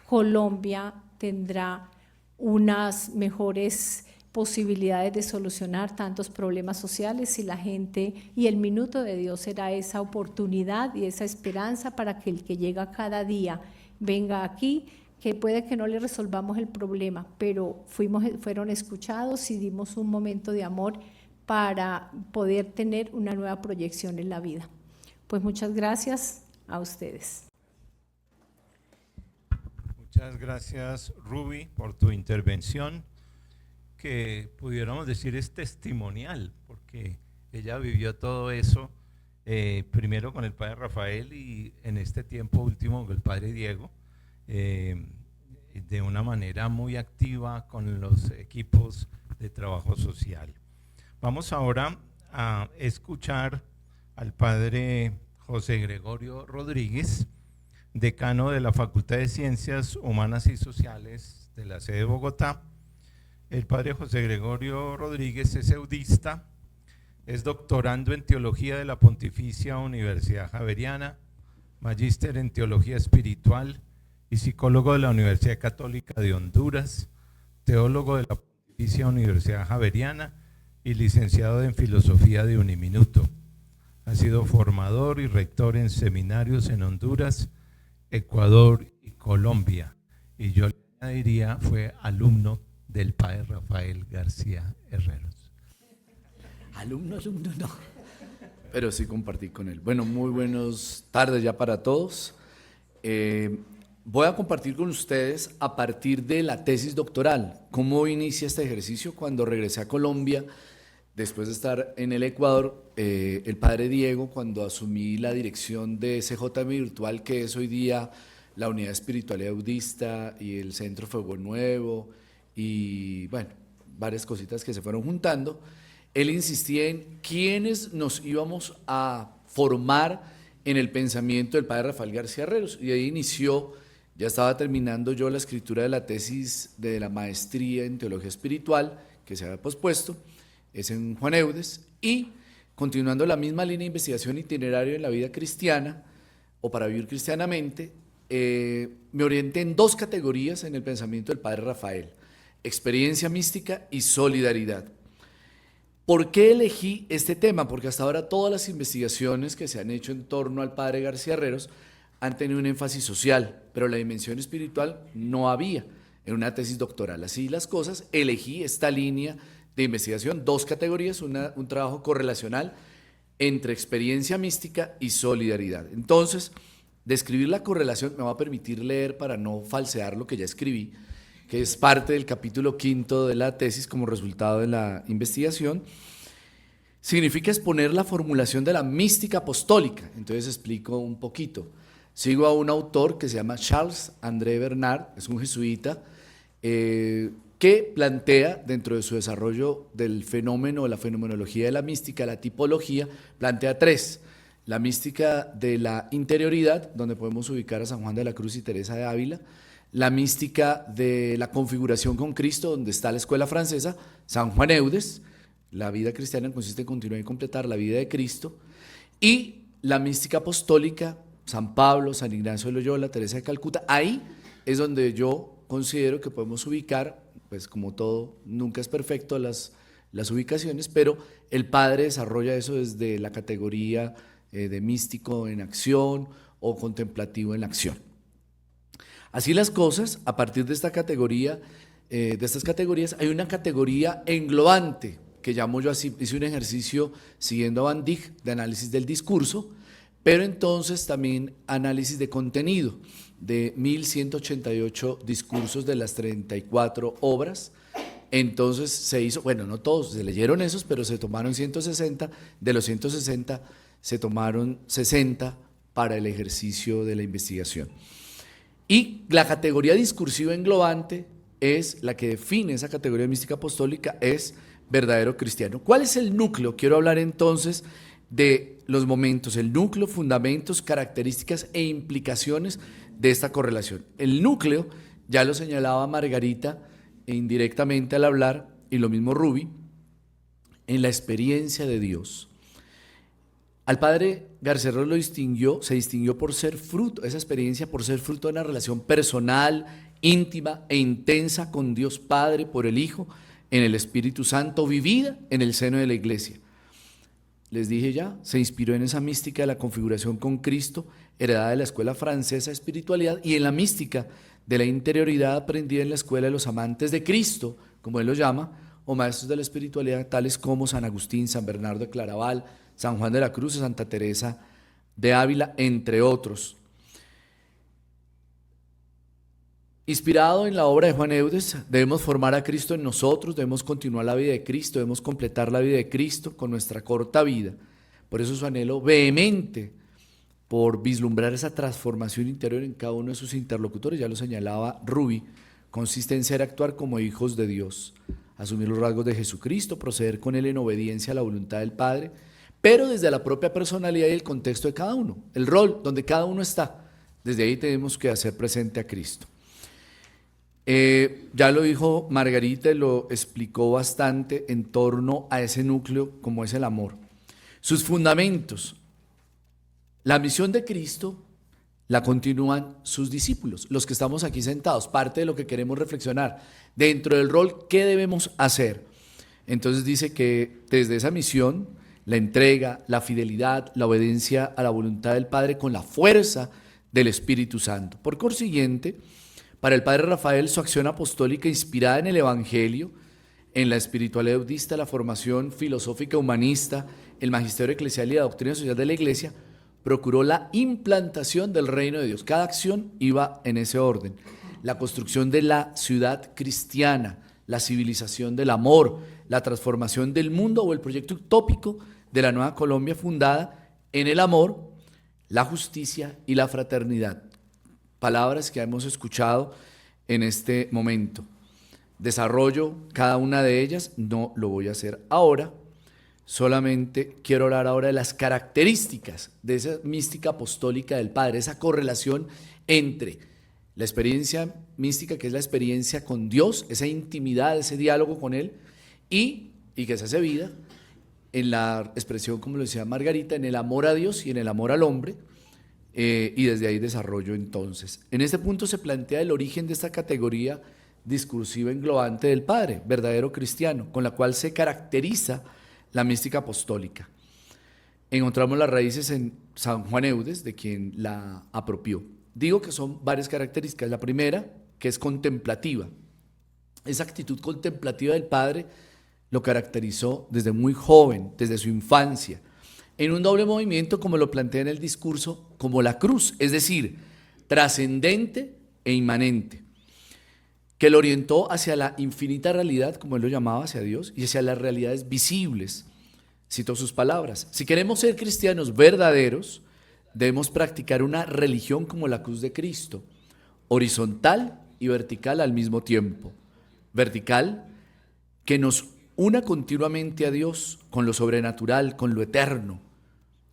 Colombia tendrá unas mejores posibilidades de solucionar tantos problemas sociales, y la gente y el minuto de Dios será esa oportunidad y esa esperanza para que el que llega cada día venga aquí, que puede que no le resolvamos el problema, pero fueron escuchados y dimos un momento de amor para poder tener una nueva proyección en la vida. Pues muchas gracias a ustedes. Muchas gracias, Ruby, por tu intervención, que pudiéramos decir es testimonial, porque Ella vivió todo eso, primero con el padre Rafael y en este tiempo último con el padre Diego, de una manera muy activa con los equipos de trabajo social. Vamos ahora a escuchar al padre José Gregorio Rodríguez, decano de la Facultad de Ciencias Humanas y Sociales de la sede de Bogotá. El padre José Gregorio Rodríguez es eudista, es doctorando en Teología de la Pontificia Universidad Javeriana, magíster en Teología Espiritual y psicólogo de la Universidad Católica de Honduras, teólogo de la Pontificia Universidad Javeriana y licenciado en Filosofía de Uniminuto. Ha sido formador y rector en seminarios en Honduras, Ecuador y Colombia. Y yo le añadiría, fue alumno del padre Rafael García Herreros. Alumno no, pero sí compartí con él. Bueno, muy buenas tardes ya para todos. Voy a compartir con ustedes a partir de la tesis doctoral, cómo inicia este ejercicio. Cuando regresé a Colombia, después de estar en el Ecuador, el padre Diego, cuando asumí la dirección de CJM Virtual, que es hoy día la Unidad Espiritual Eudista y el Centro Fuego Nuevo, y bueno, varias cositas que se fueron juntando, él insistía en quiénes nos íbamos a formar en el pensamiento del padre Rafael García Herreros, y ahí inició. Ya estaba terminando yo la escritura de la tesis de la maestría en Teología Espiritual, que se había pospuesto, es en Juan Eudes, y continuando la misma línea de investigación itinerario en la vida cristiana, o para vivir cristianamente, me orienté en dos categorías en el pensamiento del padre Rafael: experiencia mística y solidaridad. ¿Por qué elegí este tema? Porque hasta ahora todas las investigaciones que se han hecho en torno al padre García Herreros han tenido un énfasis social, pero la dimensión espiritual no había en una tesis doctoral. Así las cosas, elegí esta línea de investigación, dos categorías, un trabajo correlacional entre experiencia mística y solidaridad. Entonces, describir la correlación me va a permitir leer, para no falsear lo que ya escribí, que es parte del capítulo 5 de la tesis como resultado de la investigación. Significa exponer la formulación de la mística apostólica. Entonces explico un poquito. Sigo a un autor que se llama Charles André Bernard, es un jesuita, que plantea dentro de su desarrollo del fenómeno, la fenomenología de la mística, la tipología, plantea tres: la mística de la interioridad, donde podemos ubicar a San Juan de la Cruz y Teresa de Ávila; la mística de la configuración con Cristo, donde está la escuela francesa, San Juan Eudes, la vida cristiana consiste en continuar y completar la vida de Cristo; y la mística apostólica, San Pablo, San Ignacio de Loyola, Teresa de Calcuta. Ahí es donde yo considero que podemos ubicar, pues como todo, nunca es perfecto las ubicaciones, pero el padre desarrolla eso desde la categoría de místico en acción o contemplativo en acción. Así las cosas, a partir de esta categoría, de estas categorías, hay una categoría englobante, que llamo yo así. Hice un ejercicio siguiendo a Van Dijk de análisis del discurso, pero entonces también análisis de contenido, de 1188 discursos de las 34 obras. Entonces se hizo, bueno, no todos, se leyeron esos, pero se tomaron 160, de los 160 se tomaron 60 para el ejercicio de la investigación. Y la categoría discursiva englobante es la que define esa categoría mística apostólica, es verdadero cristiano. ¿Cuál es el núcleo? Quiero hablar entonces de los momentos, el núcleo, fundamentos, características e implicaciones de esta correlación. El núcleo, ya lo señalaba Margarita indirectamente al hablar, y lo mismo Ruby, en la experiencia de Dios. Al padre García Herreros se distinguió por ser fruto, esa experiencia por ser fruto de una relación personal, íntima e intensa con Dios Padre por el Hijo, en el Espíritu Santo, vivida en el seno de la Iglesia. Les dije ya, se inspiró en esa mística de la configuración con Cristo, heredada de la escuela francesa de espiritualidad, y en la mística de la interioridad aprendida en la escuela de los amantes de Cristo, como él lo llama, o maestros de la espiritualidad tales como San Agustín, San Bernardo de Claraval, San Juan de la Cruz y Santa Teresa de Ávila, entre otros. Inspirado en la obra de Juan Eudes, debemos formar a Cristo en nosotros, debemos continuar la vida de Cristo, debemos completar la vida de Cristo con nuestra corta vida. Por eso su anhelo vehemente por vislumbrar esa transformación interior en cada uno de sus interlocutores, ya lo señalaba Ruby, consiste en ser actuar como hijos de Dios, asumir los rasgos de Jesucristo, proceder con Él en obediencia a la voluntad del Padre, pero desde la propia personalidad y el contexto de cada uno, el rol donde cada uno está. Desde ahí tenemos que hacer presente a Cristo. Ya lo dijo Margarita y lo explicó bastante en torno a ese núcleo como es el amor. Sus fundamentos, la misión de Cristo la continúan sus discípulos, los que estamos aquí sentados, parte de lo que queremos reflexionar, dentro del rol, ¿qué debemos hacer? Entonces dice que desde esa misión, la entrega, la fidelidad, la obediencia a la voluntad del Padre con la fuerza del Espíritu Santo. Por consiguiente, para el Padre Rafael, su acción apostólica inspirada en el Evangelio, en la espiritualidad budista, la formación filosófica humanista, el magisterio eclesial y la doctrina social de la Iglesia, procuró la implantación del reino de Dios. Cada acción iba en ese orden. La construcción de la ciudad cristiana, la civilización del amor, la transformación del mundo o el proyecto utópico de la Nueva Colombia fundada en el amor, la justicia y la fraternidad. Palabras que hemos escuchado en este momento. Desarrollo cada una de ellas, no lo voy a hacer ahora. Solamente quiero hablar ahora de las características de esa mística apostólica del Padre, esa correlación entre la experiencia mística, que es la experiencia con Dios, esa intimidad, ese diálogo con Él, y que se hace vida en la expresión, como lo decía Margarita, en el amor a Dios y en el amor al hombre, y desde ahí desarrollo entonces. En este punto se plantea el origen de esta categoría discursiva englobante del Padre, verdadero cristiano, con la cual se caracteriza la mística apostólica. Encontramos las raíces en San Juan Eudes, de quien la apropió. Digo que son varias características. La primera, que es contemplativa. Esa actitud contemplativa del Padre lo caracterizó desde muy joven, desde su infancia, en un doble movimiento, como lo plantea en el discurso, como la cruz, es decir, trascendente e inmanente, que lo orientó hacia la infinita realidad, como él lo llamaba, hacia Dios, y hacia las realidades visibles. Cito sus palabras: si queremos ser cristianos verdaderos, debemos practicar una religión como la cruz de Cristo, horizontal y vertical al mismo tiempo. Vertical, que nos una continuamente a Dios, con lo sobrenatural, con lo eterno,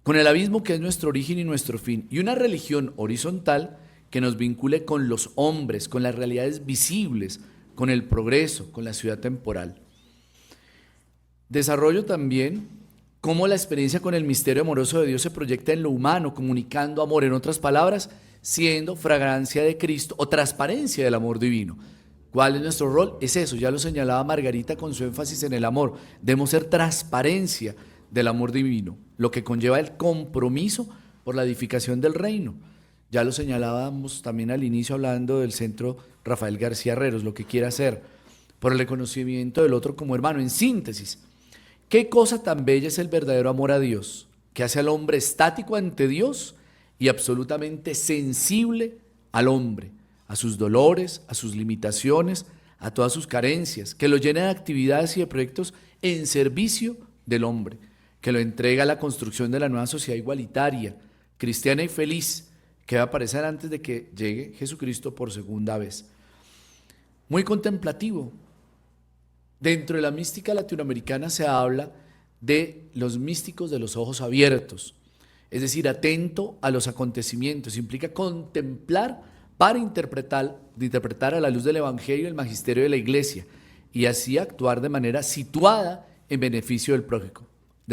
con el abismo que es nuestro origen y nuestro fin, y una religión horizontal que nos vincule con los hombres, con las realidades visibles, con el progreso, con la ciudad temporal. Desarrollo también cómo la experiencia con el misterio amoroso de Dios se proyecta en lo humano, comunicando amor, en otras palabras, siendo fragancia de Cristo o transparencia del amor divino. ¿Cuál es nuestro rol? Es eso, ya lo señalaba Margarita con su énfasis en el amor. Debemos ser transparencia del amor divino, lo que conlleva el compromiso por la edificación del reino. Ya lo señalábamos también al inicio hablando del Centro Rafael García Herreros, lo que quiere hacer por el reconocimiento del otro como hermano. En síntesis, ¿qué cosa tan bella es el verdadero amor a Dios? Que hace al hombre estático ante Dios y absolutamente sensible al hombre, a sus dolores, a sus limitaciones, a todas sus carencias, que lo llena de actividades y de proyectos en servicio del hombre, que lo entrega a la construcción de la nueva sociedad igualitaria, cristiana y feliz, que va a aparecer antes de que llegue Jesucristo por segunda vez. Muy contemplativo. Dentro de la mística latinoamericana se habla de los místicos de los ojos abiertos, es decir, atento a los acontecimientos. Implica contemplar para interpretar a la luz del Evangelio y el magisterio de la Iglesia, y así actuar de manera situada en beneficio del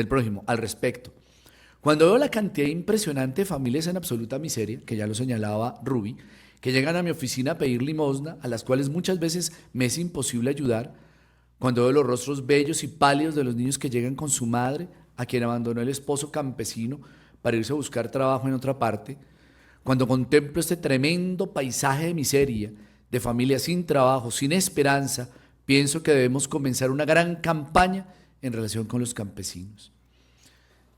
prójimo al respecto. Cuando veo la cantidad impresionante de familias en absoluta miseria, que ya lo señalaba Ruby, que llegan a mi oficina a pedir limosna, a las cuales muchas veces me es imposible ayudar, cuando veo los rostros bellos y pálidos de los niños que llegan con su madre, a quien abandonó el esposo campesino para irse a buscar trabajo en otra parte, cuando contemplo este tremendo paisaje de miseria, de familias sin trabajo, sin esperanza, pienso que debemos comenzar una gran campaña en relación con los campesinos.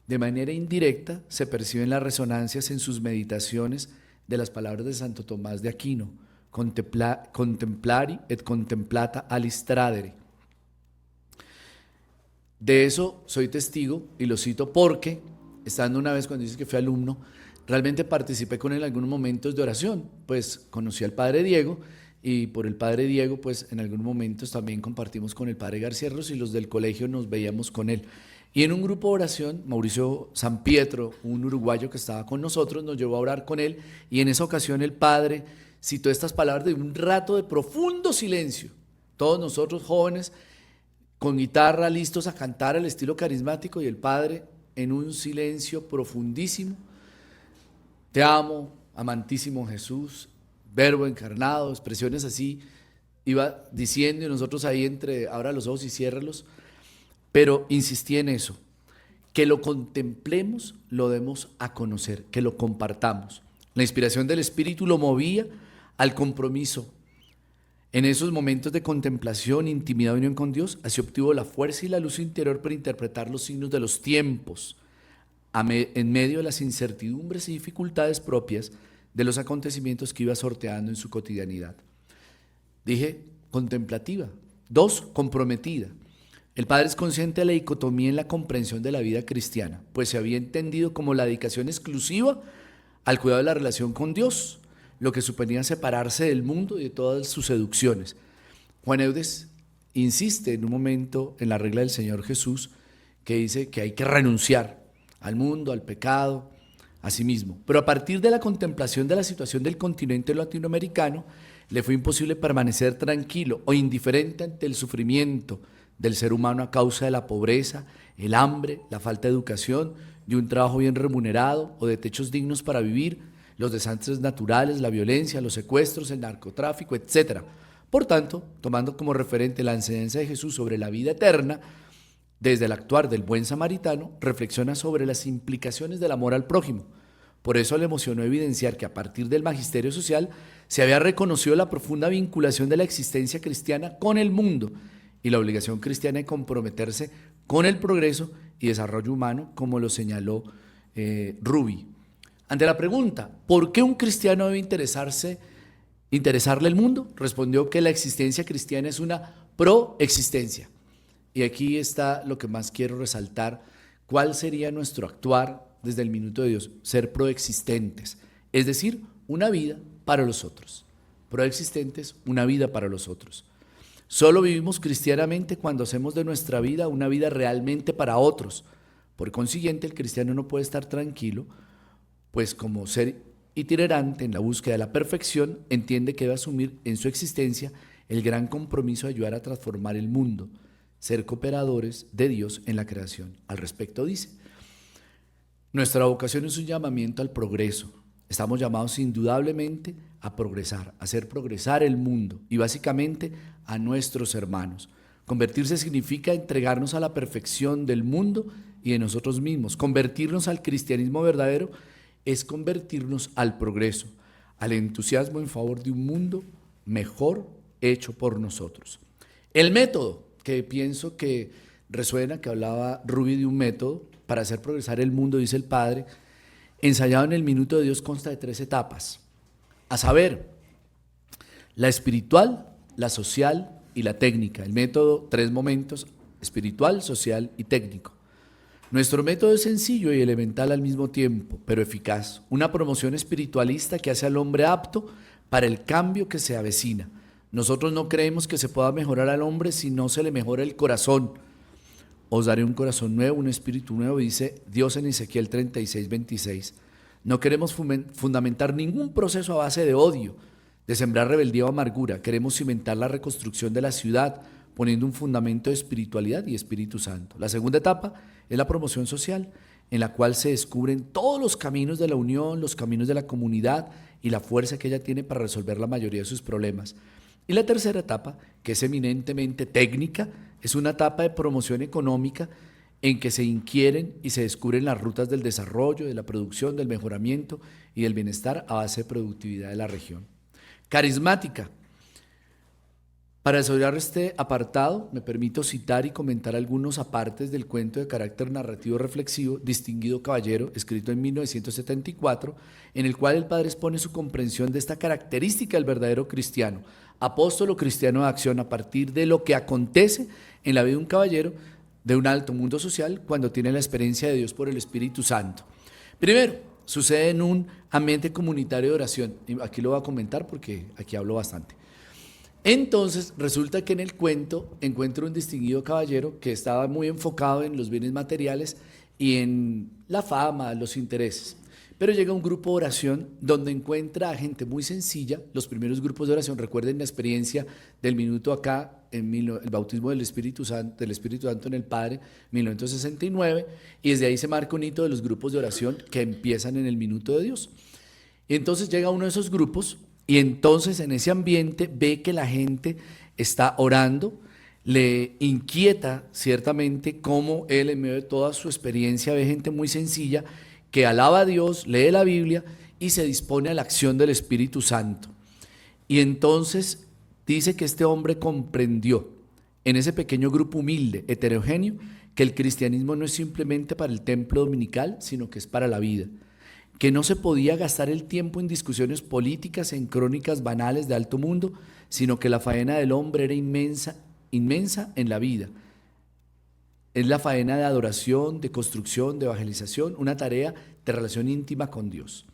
De manera indirecta se perciben las resonancias en sus meditaciones de las palabras de Santo Tomás de Aquino, contemplari et contemplata alistradere. De eso soy testigo y lo cito porque, estando una vez cuando dice que fui alumno, realmente participé con él en algunos momentos de oración, pues conocí al padre Diego y por el padre Diego pues en algunos momentos también compartimos con el padre García Herreros y los del colegio nos veíamos con él. Y en un grupo de oración, Mauricio San Pietro, un uruguayo que estaba con nosotros, nos llevó a orar con él y en esa ocasión el padre citó estas palabras de un rato de profundo silencio. Todos nosotros jóvenes con guitarra listos a cantar al estilo carismático y el padre en un silencio profundísimo. Te amo, amantísimo Jesús, verbo encarnado, expresiones así, iba diciendo y nosotros ahí entre abra los ojos y ciérralos, pero insistí en eso, que lo contemplemos, lo demos a conocer, que lo compartamos. La inspiración del Espíritu lo movía al compromiso. En esos momentos de contemplación, intimidad y unión con Dios, así obtuvo la fuerza y la luz interior para interpretar los signos de los tiempos, en medio de las incertidumbres y dificultades propias de los acontecimientos que iba sorteando en su cotidianidad. Dije contemplativa. 2, comprometida. El padre es consciente de la dicotomía en la comprensión de la vida cristiana, pues se había entendido como la dedicación exclusiva al cuidado de la relación con Dios, lo que suponía separarse del mundo y de todas sus seducciones. Juan Eudes insiste en un momento en la regla del Señor Jesús que dice que hay que renunciar al mundo, al pecado, a sí mismo. Pero a partir de la contemplación de la situación del continente latinoamericano, le fue imposible permanecer tranquilo o indiferente ante el sufrimiento del ser humano a causa de la pobreza, el hambre, la falta de educación, de un trabajo bien remunerado o de techos dignos para vivir, los desastres naturales, la violencia, los secuestros, el narcotráfico, etc. Por tanto, tomando como referente la enseñanza de Jesús sobre la vida eterna, desde el actuar del buen samaritano, reflexiona sobre las implicaciones del amor al prójimo. Por eso le emocionó evidenciar que a partir del magisterio social se había reconocido la profunda vinculación de la existencia cristiana con el mundo y la obligación cristiana de comprometerse con el progreso y desarrollo humano, como lo señaló Rubi. Ante la pregunta, ¿por qué un cristiano debe interesarle el mundo? Respondió que la existencia cristiana es una proexistencia. Y aquí está lo que más quiero resaltar. ¿Cuál sería nuestro actuar desde el minuto de Dios? Ser proexistentes, es decir, una vida para los otros. Proexistentes, una vida para los otros. Solo vivimos cristianamente cuando hacemos de nuestra vida una vida realmente para otros. Por consiguiente, el cristiano no puede estar tranquilo, pues como ser itinerante en la búsqueda de la perfección, entiende que debe asumir en su existencia el gran compromiso de ayudar a transformar el mundo, ser cooperadores de Dios en la creación. Al respecto dice, nuestra vocación es un llamamiento al progreso. Estamos llamados indudablemente a progresar, a hacer progresar el mundo y básicamente a nuestros hermanos. Convertirse significa entregarnos a la perfección del mundo y de nosotros mismos. Convertirnos al cristianismo verdadero es convertirnos al progreso, al entusiasmo en favor de un mundo mejor hecho por nosotros. El método, que pienso que resuena, que hablaba Rubi de un método para hacer progresar el mundo, dice el padre, ensayado en el minuto de Dios, consta de 3 etapas, a saber, la espiritual, la social y la técnica. El método, 3 momentos, espiritual, social y técnico. Nuestro método es sencillo y elemental al mismo tiempo, pero eficaz. Una promoción espiritualista que hace al hombre apto para el cambio que se avecina. Nosotros no creemos que se pueda mejorar al hombre si no se le mejora el corazón. Os daré un corazón nuevo, un espíritu nuevo, dice Dios en Ezequiel 36:26. No queremos fundamentar ningún proceso a base de odio, de sembrar rebeldía o amargura. Queremos cimentar la reconstrucción de la ciudad, poniendo un fundamento de espiritualidad y Espíritu Santo. La segunda etapa es la promoción social, en la cual se descubren todos los caminos de la unión, los caminos de la comunidad y la fuerza que ella tiene para resolver la mayoría de sus problemas. Y la tercera etapa, que es eminentemente técnica, es una etapa de promoción económica en que se inquieren y se descubren las rutas del desarrollo, de la producción, del mejoramiento y del bienestar a base de productividad de la región. Carismática. Para desarrollar este apartado, me permito citar y comentar algunos apartes del cuento de carácter narrativo reflexivo Distinguido Caballero, escrito en 1974, en el cual el padre expone su comprensión de esta característica del verdadero cristiano, apóstolo cristiano de acción, a partir de lo que acontece en la vida de un caballero de un alto mundo social cuando tiene la experiencia de Dios por el Espíritu Santo. Primero, sucede en un ambiente comunitario de oración. Y aquí lo voy a comentar porque aquí hablo bastante. Entonces, resulta que en el cuento encuentro un distinguido caballero que estaba muy enfocado en los bienes materiales y en la fama, los intereses. Pero llega un grupo de oración donde encuentra a gente muy sencilla. Los primeros grupos de oración, recuerden la experiencia del minuto acá, el bautismo del Espíritu Santo en el Padre, 1969, y desde ahí se marca un hito de los grupos de oración que empiezan en el minuto de Dios. Y entonces llega uno de esos grupos, y entonces en ese ambiente ve que la gente está orando, le inquieta ciertamente cómo él en medio de toda su experiencia ve gente muy sencilla que alaba a Dios, lee la Biblia y se dispone a la acción del Espíritu Santo. Y entonces dice que este hombre comprendió en ese pequeño grupo humilde, heterogéneo, que el cristianismo no es simplemente para el templo dominical, sino que es para la vida. Que no se podía gastar el tiempo en discusiones políticas, en crónicas banales de alto mundo, sino que la faena del hombre era inmensa en la vida. Es la faena de adoración, de construcción, de evangelización, una tarea de relación íntima con Dios.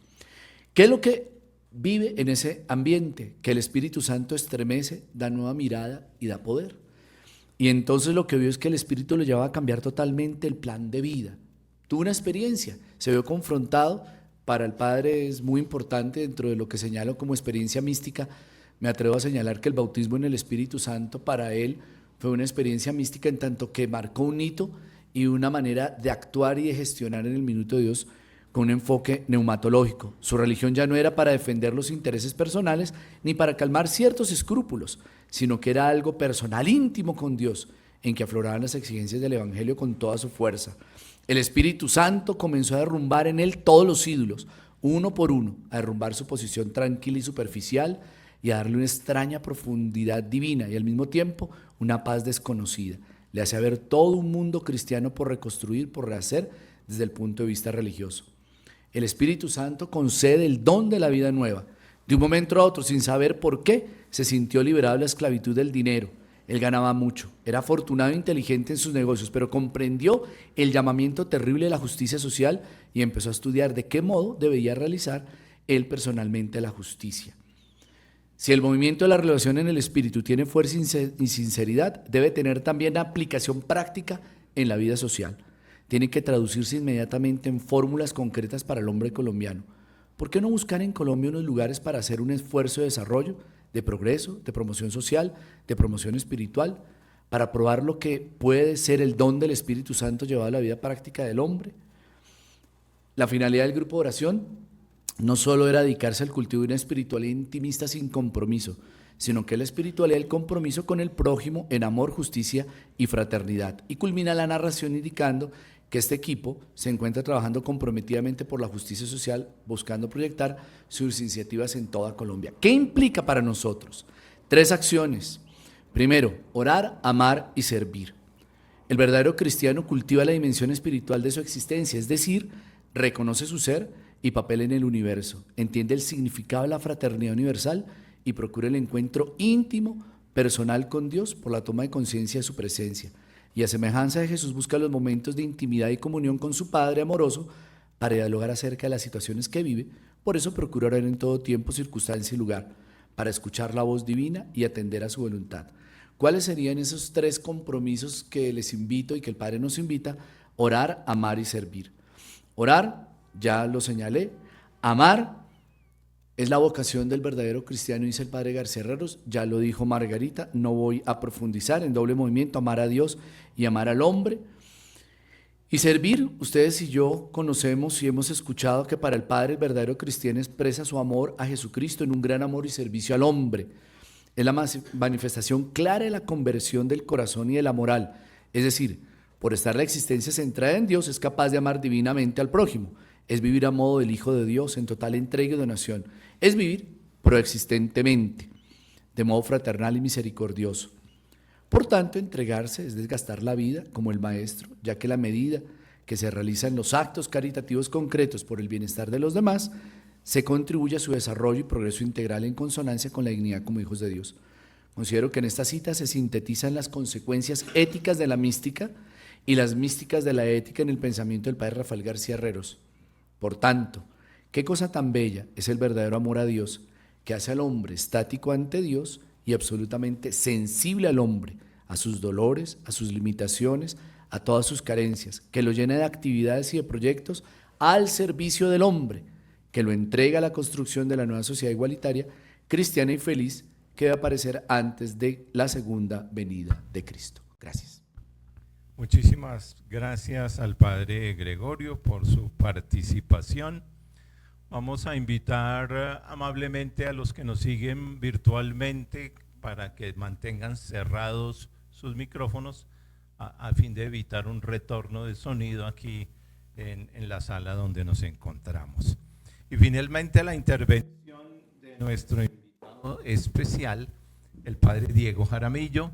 ¿Qué es lo que vive en ese ambiente? Que el Espíritu Santo estremece, da nueva mirada y da poder. Y entonces lo que vio es que el Espíritu lo llevaba a cambiar totalmente el plan de vida. Tuvo una experiencia, se vio confrontado. Para el padre es muy importante dentro de lo que señalo como experiencia mística. Me atrevo a señalar que el bautismo en el Espíritu Santo para él fue una experiencia mística en tanto que marcó un hito y una manera de actuar y de gestionar en el minuto de Dios con un enfoque neumatológico. Su religión ya no era para defender los intereses personales ni para calmar ciertos escrúpulos, sino que era algo personal, íntimo con Dios, en que afloraban las exigencias del Evangelio con toda su fuerza. El Espíritu Santo comenzó a derrumbar en él todos los ídolos, uno por uno, a derrumbar su posición tranquila y superficial y a darle una extraña profundidad divina y al mismo tiempo una paz desconocida. Le hace ver todo un mundo cristiano por reconstruir, por rehacer desde el punto de vista religioso. El Espíritu Santo concede el don de la vida nueva. De un momento a otro, sin saber por qué, se sintió liberado de la esclavitud del dinero. Él ganaba mucho, era afortunado e inteligente en sus negocios, pero comprendió el llamamiento terrible de la justicia social y empezó a estudiar de qué modo debía realizar él personalmente la justicia. Si el movimiento de la relación en el espíritu tiene fuerza y sinceridad, debe tener también aplicación práctica en la vida social. Tiene que traducirse inmediatamente en fórmulas concretas para el hombre colombiano. ¿Por qué no buscar en Colombia unos lugares para hacer un esfuerzo de desarrollo, de progreso, de promoción social, de promoción espiritual, para probar lo que puede ser el don del Espíritu Santo llevado a la vida práctica del hombre? La finalidad del grupo de oración no solo era dedicarse al cultivo de una espiritualidad intimista sin compromiso, sino que la espiritualidad el compromiso con el prójimo en amor, justicia y fraternidad. Y culmina la narración indicando que este equipo se encuentra trabajando comprometidamente por la justicia social, buscando proyectar sus iniciativas en toda Colombia. ¿Qué implica para nosotros? 3 acciones. Primero, orar, amar y servir. El verdadero cristiano cultiva la dimensión espiritual de su existencia, es decir, reconoce su ser y papel en el universo, entiende el significado de la fraternidad universal y procura el encuentro íntimo, personal con Dios por la toma de conciencia de su presencia. Y a semejanza de Jesús busca los momentos de intimidad y comunión con su Padre amoroso para dialogar acerca de las situaciones que vive. Por eso procura orar en todo tiempo, circunstancia y lugar, para escuchar la voz divina y atender a su voluntad. ¿Cuáles serían esos 3 compromisos que les invito y que el Padre nos invita? Orar, amar y servir. Orar, ya lo señalé. Amar es la vocación del verdadero cristiano, dice el padre García Herreros, ya lo dijo Margarita, no voy a profundizar en doble movimiento, amar a Dios y amar al hombre. Y servir, ustedes y yo conocemos y hemos escuchado que para el Padre el verdadero cristiano expresa su amor a Jesucristo en un gran amor y servicio al hombre. Es la manifestación clara de la conversión del corazón y de la moral, es decir, por estar la existencia centrada en Dios es capaz de amar divinamente al prójimo. Es vivir a modo del Hijo de Dios en total entrega y donación. Es vivir proexistentemente. de modo fraternal y misericordioso. Por tanto, entregarse es desgastar la vida como el Maestro, ya que la medida que se realiza en los actos caritativos concretos por el bienestar de los demás, se contribuye a su desarrollo y progreso integral en consonancia con la dignidad como hijos de Dios. Considero que en esta cita se sintetizan las consecuencias éticas de la mística y las místicas de la ética en el pensamiento del padre Rafael García Herreros. Por tanto, qué cosa tan bella es el verdadero amor a Dios, que hace al hombre estático ante Dios y absolutamente sensible al hombre, a sus dolores, a sus limitaciones, a todas sus carencias, que lo llena de actividades y de proyectos al servicio del hombre, que lo entrega a la construcción de la nueva sociedad igualitaria, cristiana y feliz, que debe aparecer antes de la segunda venida de Cristo. Gracias. Muchísimas gracias al padre Gregorio por su participación. Vamos a invitar amablemente a los que nos siguen virtualmente para que mantengan cerrados sus micrófonos a fin de evitar un retorno de sonido aquí en la sala donde nos encontramos. Y finalmente la intervención de nuestro invitado especial, el padre Diego Jaramillo,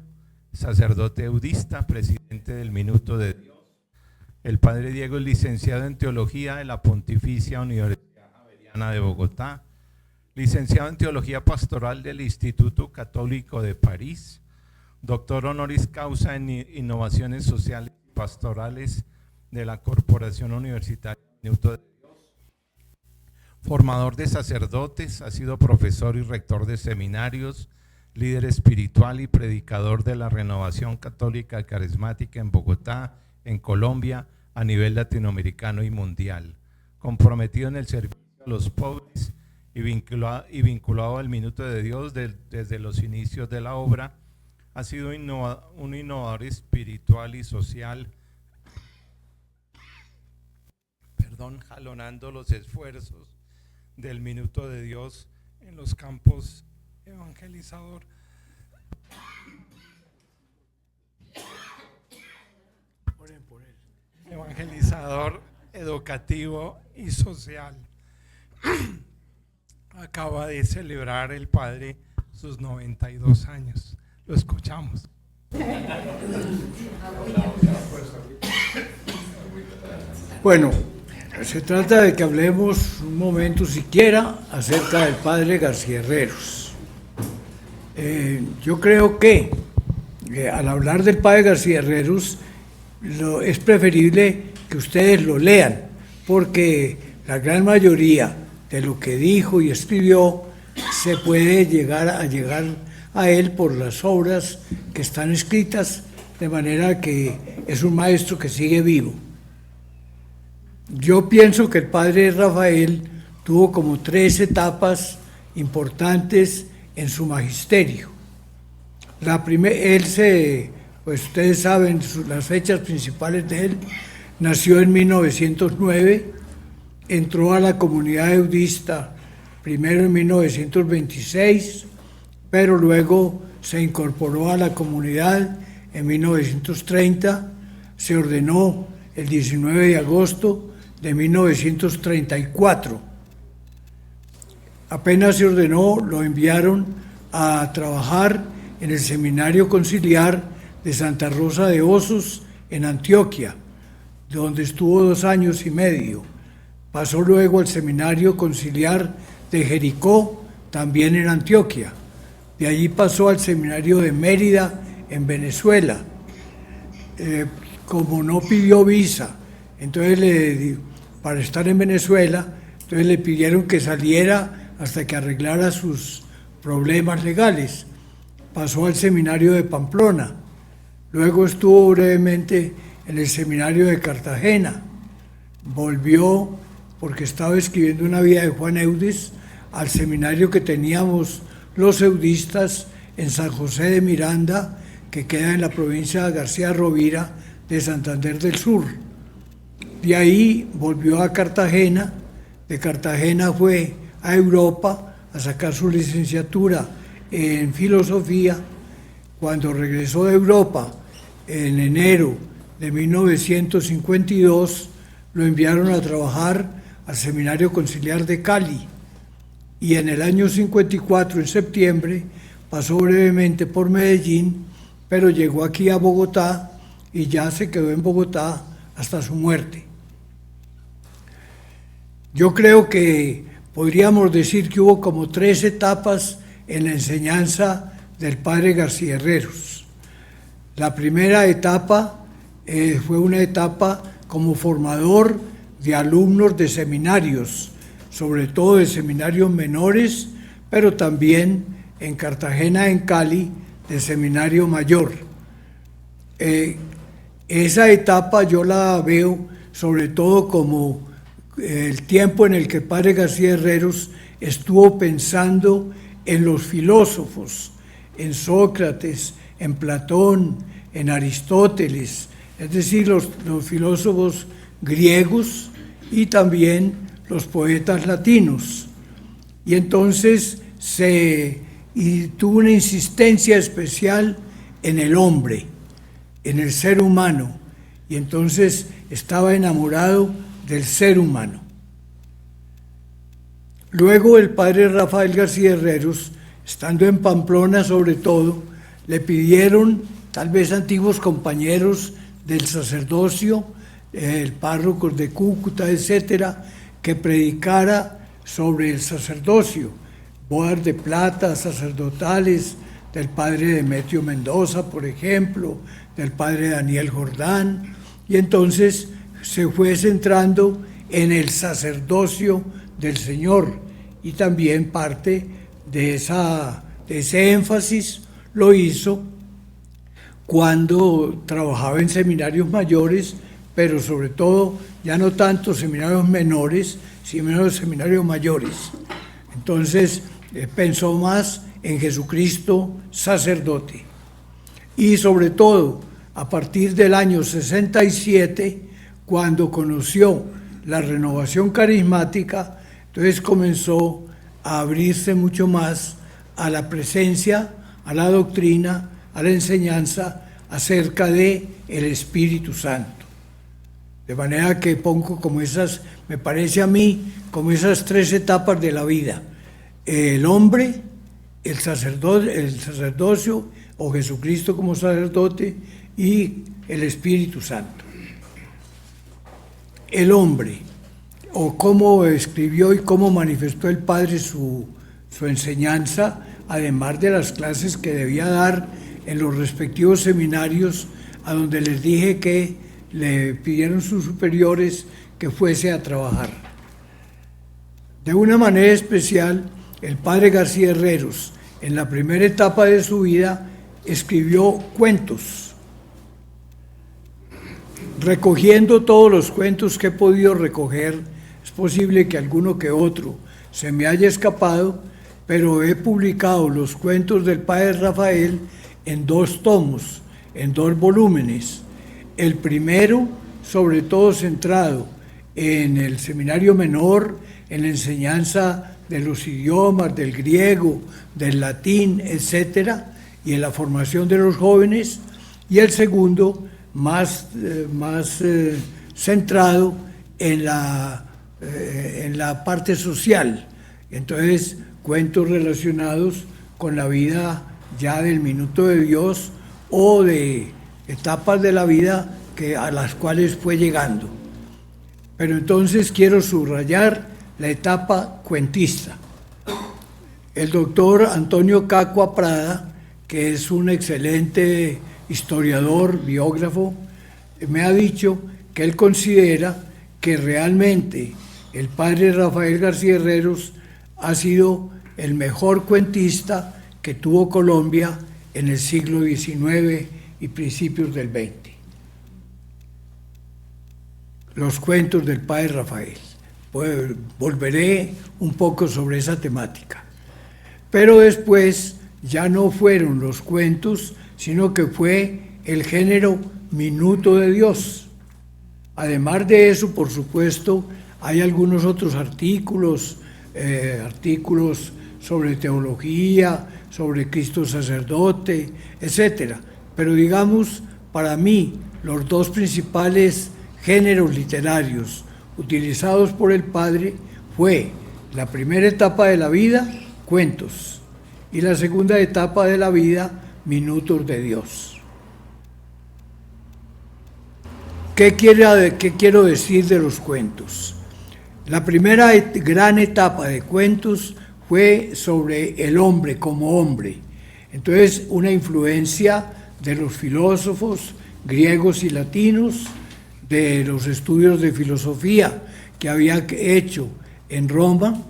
sacerdote eudista, presidente del Minuto de Dios. El padre Diego es licenciado en Teología de la Pontificia Universidad Javeriana de Bogotá, licenciado en Teología Pastoral del Instituto Católico de París, doctor honoris causa en Innovaciones Sociales y Pastorales de la Corporación Universitaria Minuto de Dios, formador de sacerdotes, ha sido profesor y rector de seminarios, líder espiritual y predicador de la Renovación Católica Carismática en Bogotá, en Colombia, a nivel latinoamericano y mundial, comprometido en el servicio a los pobres y vinculado al Minuto de Dios desde los inicios de la obra. Ha sido un innovador espiritual y social, jalonando los esfuerzos del Minuto de Dios en los campos evangelizador, educativo y social. Acaba de celebrar el padre sus 92 años. Lo escuchamos. Bueno, se trata de que hablemos un momento siquiera acerca del padre García Herreros. Yo creo que al hablar del padre García Herreros es preferible que ustedes lo lean, porque la gran mayoría de lo que dijo y escribió se puede llegar a él por las obras que están escritas, de manera que es un maestro que sigue vivo. Yo pienso que el padre Rafael tuvo como 3 etapas importantes en su magisterio. La primera, pues ustedes saben las fechas principales de él. Nació en 1909, entró a la comunidad eudista primero en 1926, pero luego se incorporó a la comunidad en 1930, se ordenó el 19 de agosto de 1934. Apenas se ordenó, lo enviaron a trabajar en el Seminario Conciliar de Santa Rosa de Osos en Antioquia, donde estuvo 2 años y medio. Pasó luego al Seminario Conciliar de Jericó, también en Antioquia. De allí pasó al Seminario de Mérida, en Venezuela. Como no pidió visa, entonces para estar en Venezuela, entonces le pidieron que saliera hasta que arreglara sus problemas legales. Pasó al Seminario de Pamplona. Luego estuvo brevemente en el Seminario de Cartagena. Volvió, porque estaba escribiendo una vida de Juan Eudis, al seminario que teníamos los eudistas en San José de Miranda, que queda en la provincia de García Rovira de Santander del Sur. De ahí volvió a Cartagena. De Cartagena fue a Europa a sacar su licenciatura en filosofía. Cuando regresó de Europa en enero de 1952, lo enviaron a trabajar al Seminario Conciliar de Cali, y en el año 54, en septiembre, pasó brevemente por Medellín, pero llegó aquí a Bogotá y ya se quedó en Bogotá hasta su muerte. Yo creo que podríamos decir que hubo como 3 etapas en la enseñanza del padre García Herreros. La primera etapa fue una etapa como formador de alumnos de seminarios, sobre todo de seminarios menores, pero también en Cartagena, en Cali, de seminario mayor. Esa etapa yo la veo sobre todo como el tiempo en el que el padre García Herreros estuvo pensando en los filósofos, en Sócrates, en Platón, en Aristóteles, es decir, los filósofos griegos y también los poetas latinos. Y entonces tuvo una insistencia especial en el hombre, en el ser humano, y entonces estaba enamorado del ser humano. Luego el padre Rafael García Herreros, estando en Pamplona sobre todo, le pidieron, tal vez antiguos compañeros del sacerdocio, el párroco de Cúcuta, etcétera, que predicara sobre el sacerdocio, bodas de plata sacerdotales del padre Demetrio Mendoza, por ejemplo, del padre Daniel Jordán, y entonces se fue centrando en el sacerdocio del Señor, y también parte de ese énfasis lo hizo cuando trabajaba en seminarios mayores, pero sobre todo ya no tanto seminarios menores, sino seminarios mayores. Entonces pensó más en Jesucristo sacerdote. Y sobre todo, a partir del año 67, cuando conoció la renovación carismática, entonces comenzó a abrirse mucho más a la presencia, a la doctrina, a la enseñanza acerca de el Espíritu Santo. De manera que pongo como esas, me parece a mí, como esas 3 etapas de la vida: el hombre, el sacerdocio o Jesucristo como sacerdote y el Espíritu Santo. El hombre, o cómo escribió y cómo manifestó el Padre su enseñanza, además de las clases que debía dar en los respectivos seminarios, a donde les dije que le pidieron sus superiores que fuese a trabajar. De una manera especial, el padre García Herreros, en la primera etapa de su vida, escribió cuentos, recogiendo todos los cuentos que he podido recoger. Es posible que alguno que otro se me haya escapado, pero he publicado los cuentos del padre Rafael en 2 tomos, en 2 volúmenes. El primero, sobre todo centrado en el seminario menor, en la enseñanza de los idiomas, del griego, del latín, etcétera, y en la formación de los jóvenes, y el segundo, más centrado en la parte social. Entonces, cuentos relacionados con la vida ya del minuto de Dios o de etapas de la vida a las cuales fue llegando. Pero entonces quiero subrayar la etapa cuentista. El doctor Antonio Cacua Prada, que es un excelente historiador, biógrafo, me ha dicho que él considera que realmente el padre Rafael García Herreros ha sido el mejor cuentista que tuvo Colombia en el siglo XIX y principios del XX. Los cuentos del padre Rafael. Pues volveré un poco sobre esa temática. Pero después ya no fueron los cuentos, sino que fue el género Minuto de Dios. Además de eso, por supuesto, hay algunos otros artículos sobre teología, sobre Cristo sacerdote, etcétera. Pero digamos, para mí, los 2 principales géneros literarios utilizados por el padre fue la primera etapa de la vida, cuentos, y la segunda etapa de la vida, Minutos de Dios. ¿Qué quiero decir de los cuentos? La primera gran etapa de cuentos fue sobre el hombre como hombre. Entonces, una influencia de los filósofos griegos y latinos, de los estudios de filosofía que había hecho en Roma.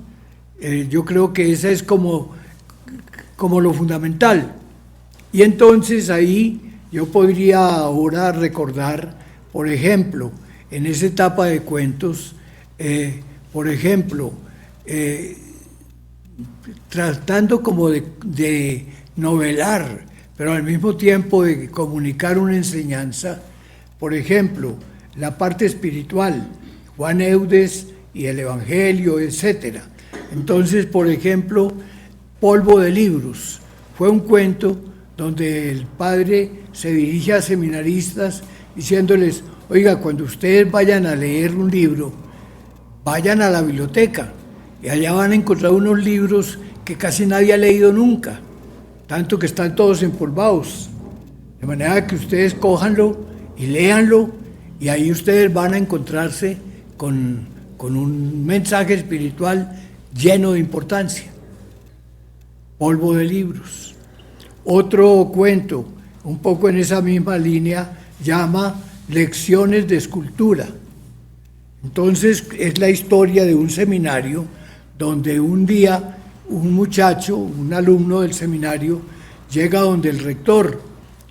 Yo creo que esa es como lo fundamental. Y entonces ahí yo podría ahora recordar, por ejemplo, en esa etapa de cuentos, por ejemplo, tratando como de novelar, pero al mismo tiempo de comunicar una enseñanza, por ejemplo, la parte espiritual, Juan Eudes y el Evangelio, etc. Entonces, por ejemplo, Polvo de Libros, fue un cuento donde el padre se dirige a seminaristas diciéndoles: oiga, cuando ustedes vayan a leer un libro, vayan a la biblioteca y allá van a encontrar unos libros que casi nadie ha leído nunca, tanto que están todos empolvados, de manera que ustedes cójanlo y léanlo, y ahí ustedes van a encontrarse con un mensaje espiritual lleno de importancia. Polvo de Libros. Otro cuento, un poco en esa misma línea, llama Lecciones de Escultura. Entonces, es la historia de un seminario donde un día un muchacho, un alumno del seminario, llega donde el rector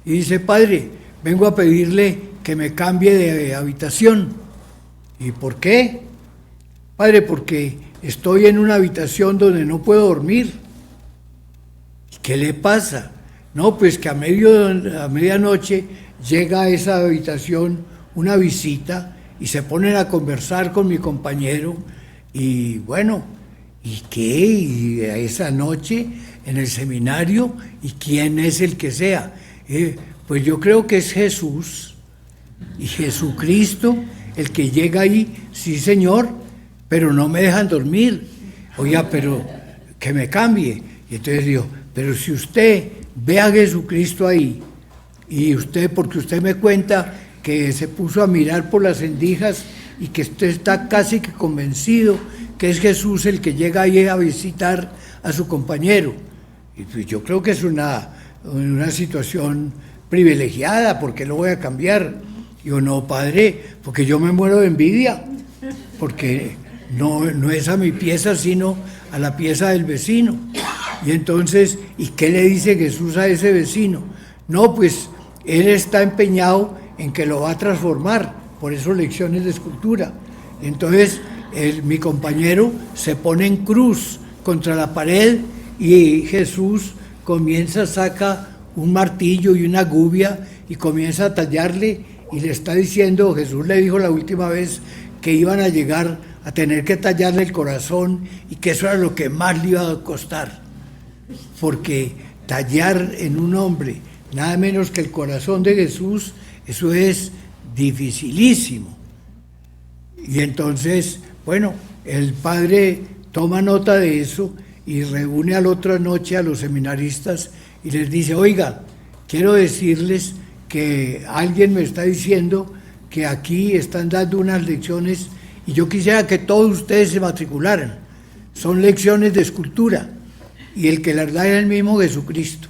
y dice: padre, vengo a pedirle que me cambie de habitación. ¿Y por qué? Padre, porque estoy en una habitación donde no puedo dormir. ¿Qué le pasa? No, pues que a medianoche llega a esa habitación una visita y se ponen a conversar con mi compañero, y bueno, ¿y qué? Y a esa noche en el seminario, ¿y quién es el que sea? Pues yo creo que es Jesús. Y Jesucristo, el que llega ahí, sí señor, pero no me dejan dormir. Oiga, pero que me cambie. Y entonces digo: pero si usted ve a Jesucristo ahí, y usted, porque usted me cuenta que se puso a mirar por las rendijas y que usted está casi que convencido que es Jesús el que llega ahí a visitar a su compañero. Y pues yo creo que es una situación privilegiada, porque lo voy a cambiar. Yo: no, padre, porque yo me muero de envidia, porque no es a mi pieza, sino a la pieza del vecino. Y entonces, ¿y qué le dice Jesús a ese vecino? No, pues él está empeñado en que lo va a transformar, por eso Lecciones de Escultura. Entonces, mi compañero se pone en cruz contra la pared y Jesús saca un martillo y una gubia y comienza a tallarle. Y le está diciendo, Jesús le dijo la última vez que iban a llegar a tener que tallarle el corazón y que eso era lo que más le iba a costar. Porque tallar en un hombre nada menos que el corazón de Jesús, eso es dificilísimo. Y entonces, bueno, el padre toma nota de eso y reúne a la otra noche a los seminaristas y les dice: oiga, quiero decirles que alguien me está diciendo que aquí están dando unas lecciones y yo quisiera que todos ustedes se matricularan. Son lecciones de escultura y el que las da es el mismo Jesucristo.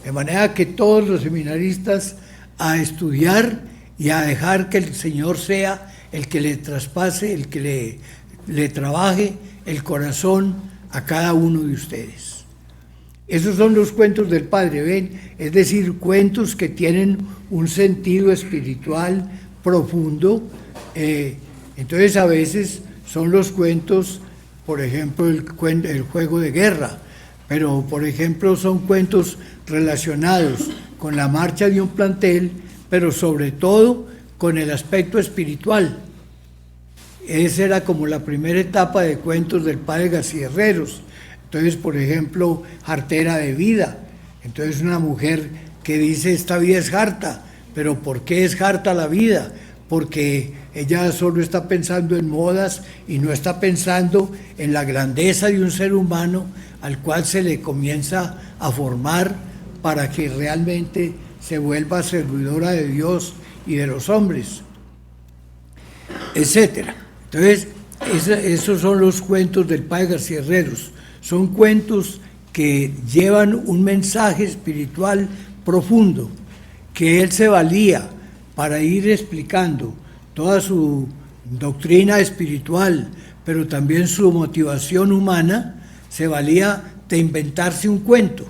De manera que todos los seminaristas a estudiar y a dejar que el Señor sea el que le traspase, el que le trabaje el corazón a cada uno de ustedes. Esos son los cuentos del Padre, ¿ven? Es decir, cuentos que tienen un sentido espiritual profundo. Entonces a veces son los cuentos, por ejemplo, el juego de guerra, pero por ejemplo son cuentos relacionados con la marcha de un plantel, pero sobre todo con el aspecto espiritual. Esa era como la primera etapa de cuentos del padre García Herreros. Entonces, por ejemplo, Jartera de Vida. Entonces una mujer que dice: esta vida es harta, pero ¿por qué es harta la vida? porque ella solo está pensando en modas y no está pensando en la grandeza de un ser humano al cual se le comienza a formar para que realmente se vuelva servidora de Dios y de los hombres, etcétera. Entonces, esos son los cuentos del padre García Herreros. Son cuentos que llevan un mensaje espiritual profundo, que él se valía para ir explicando toda su doctrina espiritual, pero también su motivación humana, se valía de inventarse un cuento.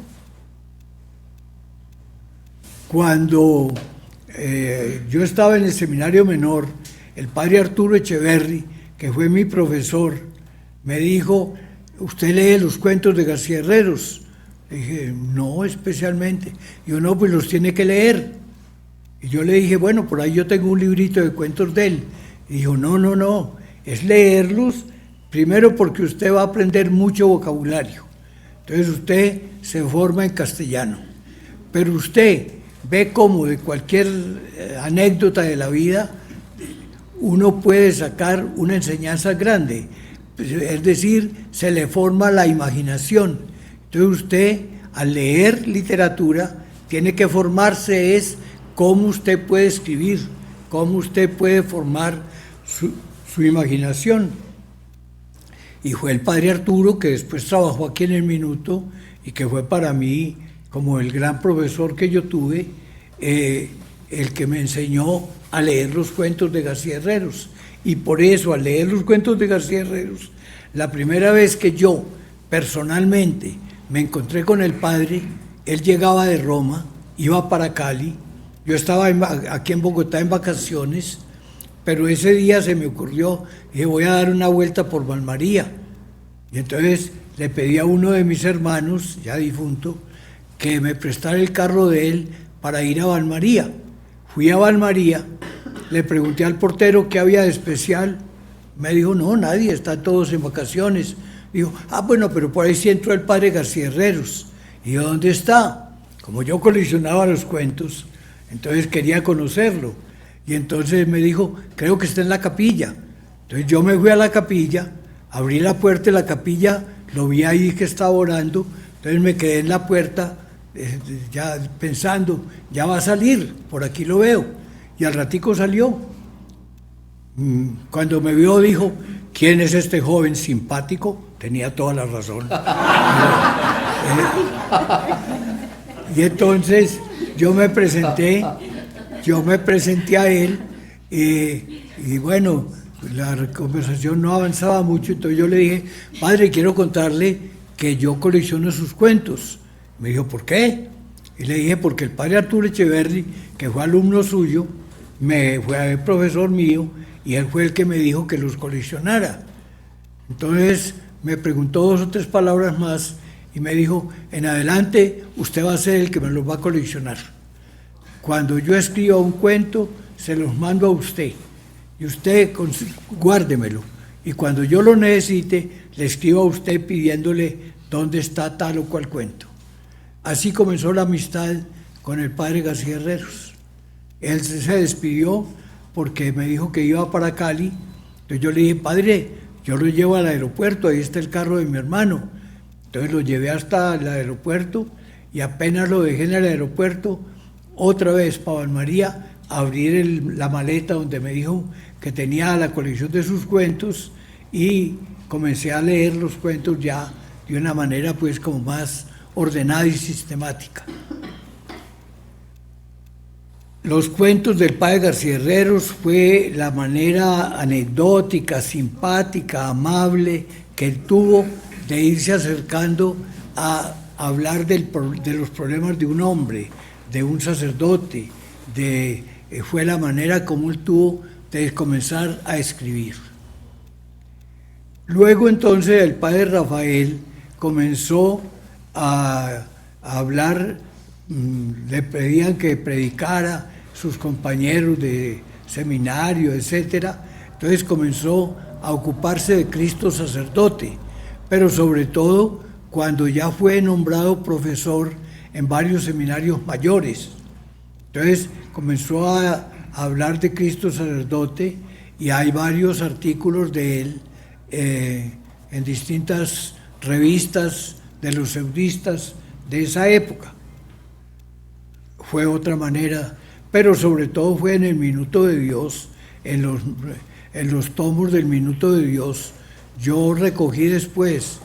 Cuando yo estaba en el seminario menor, el padre Arturo Echeverri, que fue mi profesor, me dijo: ¿usted lee los cuentos de García Herreros? Le dije: no especialmente. Yo: no, pues los tiene que leer. Y yo le dije: bueno, por ahí yo tengo un librito de cuentos de él. Y dijo: no, es leerlos, primero porque usted va a aprender mucho vocabulario. Entonces usted se forma en castellano. Pero usted ve cómo de cualquier anécdota de la vida uno puede sacar una enseñanza grande. Es decir, se le forma la imaginación. Entonces usted, al leer literatura, tiene que formarse es cómo usted puede escribir, cómo usted puede formar su imaginación. Y fue el padre Arturo, que después trabajó aquí en El Minuto y que fue para mí como el gran profesor que yo tuve, el que me enseñó a leer los cuentos de García Herreros. Y por eso, al leer los cuentos de García Herreros, la primera vez que yo personalmente me encontré con el padre, él llegaba de Roma, iba para Cali, yo estaba aquí en Bogotá en vacaciones, pero ese día se me ocurrió, dije: voy a dar una vuelta por Valmaría. Y entonces le pedí a uno de mis hermanos, ya difunto, que me prestara el carro de él para ir a Valmaría. Fui a Valmaría, le pregunté al portero qué había de especial, me dijo: no, nadie, están todos en vacaciones. Dijo: bueno, pero por ahí sí entró el padre García Herreros. Y yo: ¿dónde está? Como yo coleccionaba los cuentos, entonces quería conocerlo. Y entonces me dijo: creo que está en la capilla. Entonces yo me fui a la capilla, abrí la puerta de la capilla, lo vi ahí que estaba orando, entonces me quedé en la puerta, ya pensando: ya va a salir, por aquí lo veo. Y al ratico salió. Cuando me vio dijo: ¿quién es este joven simpático? Tenía toda la razón. Y entonces yo me presenté a él, y bueno, la conversación no avanzaba mucho, entonces yo le dije: padre, quiero contarle que yo colecciono sus cuentos. Me dijo: ¿por qué? Y le dije: porque el padre Arturo Echeverri, que fue alumno suyo, fue profesor mío, y él fue el que me dijo que los coleccionara. Entonces me preguntó 2 o 3 palabras más y me dijo: en adelante usted va a ser el que me los va a coleccionar. Cuando yo escriba un cuento, se los mando a usted, y usted guárdemelo. Y cuando yo lo necesite, le escribo a usted pidiéndole dónde está tal o cual cuento. Así comenzó la amistad con el padre García Herreros. Él se despidió porque me dijo que iba para Cali. Entonces yo le dije: padre, yo lo llevo al aeropuerto, ahí está el carro de mi hermano. Entonces lo llevé hasta el aeropuerto, y apenas lo dejé en el aeropuerto, otra vez para Valmaría, abrir la maleta donde me dijo que tenía la colección de sus cuentos, y comencé a leer los cuentos ya de una manera pues como más ordenada y sistemática. Los cuentos del padre García Herreros fue la manera anecdótica, simpática, amable que él tuvo de irse acercando a hablar de los problemas de un hombre, de un sacerdote, fue la manera como él tuvo de comenzar a escribir. Luego entonces el padre Rafael comenzó a hablar, le pedían que predicara, sus compañeros de seminario, etcétera. Entonces comenzó a ocuparse de Cristo sacerdote, pero sobre todo cuando ya fue nombrado profesor en varios seminarios mayores. Entonces comenzó a a hablar de Cristo sacerdote, y hay varios artículos de él en distintas revistas de los seudistas de esa época. Fue otra manera, pero sobre todo fue en el Minuto de Dios, en los tomos del Minuto de Dios. Yo recogí después,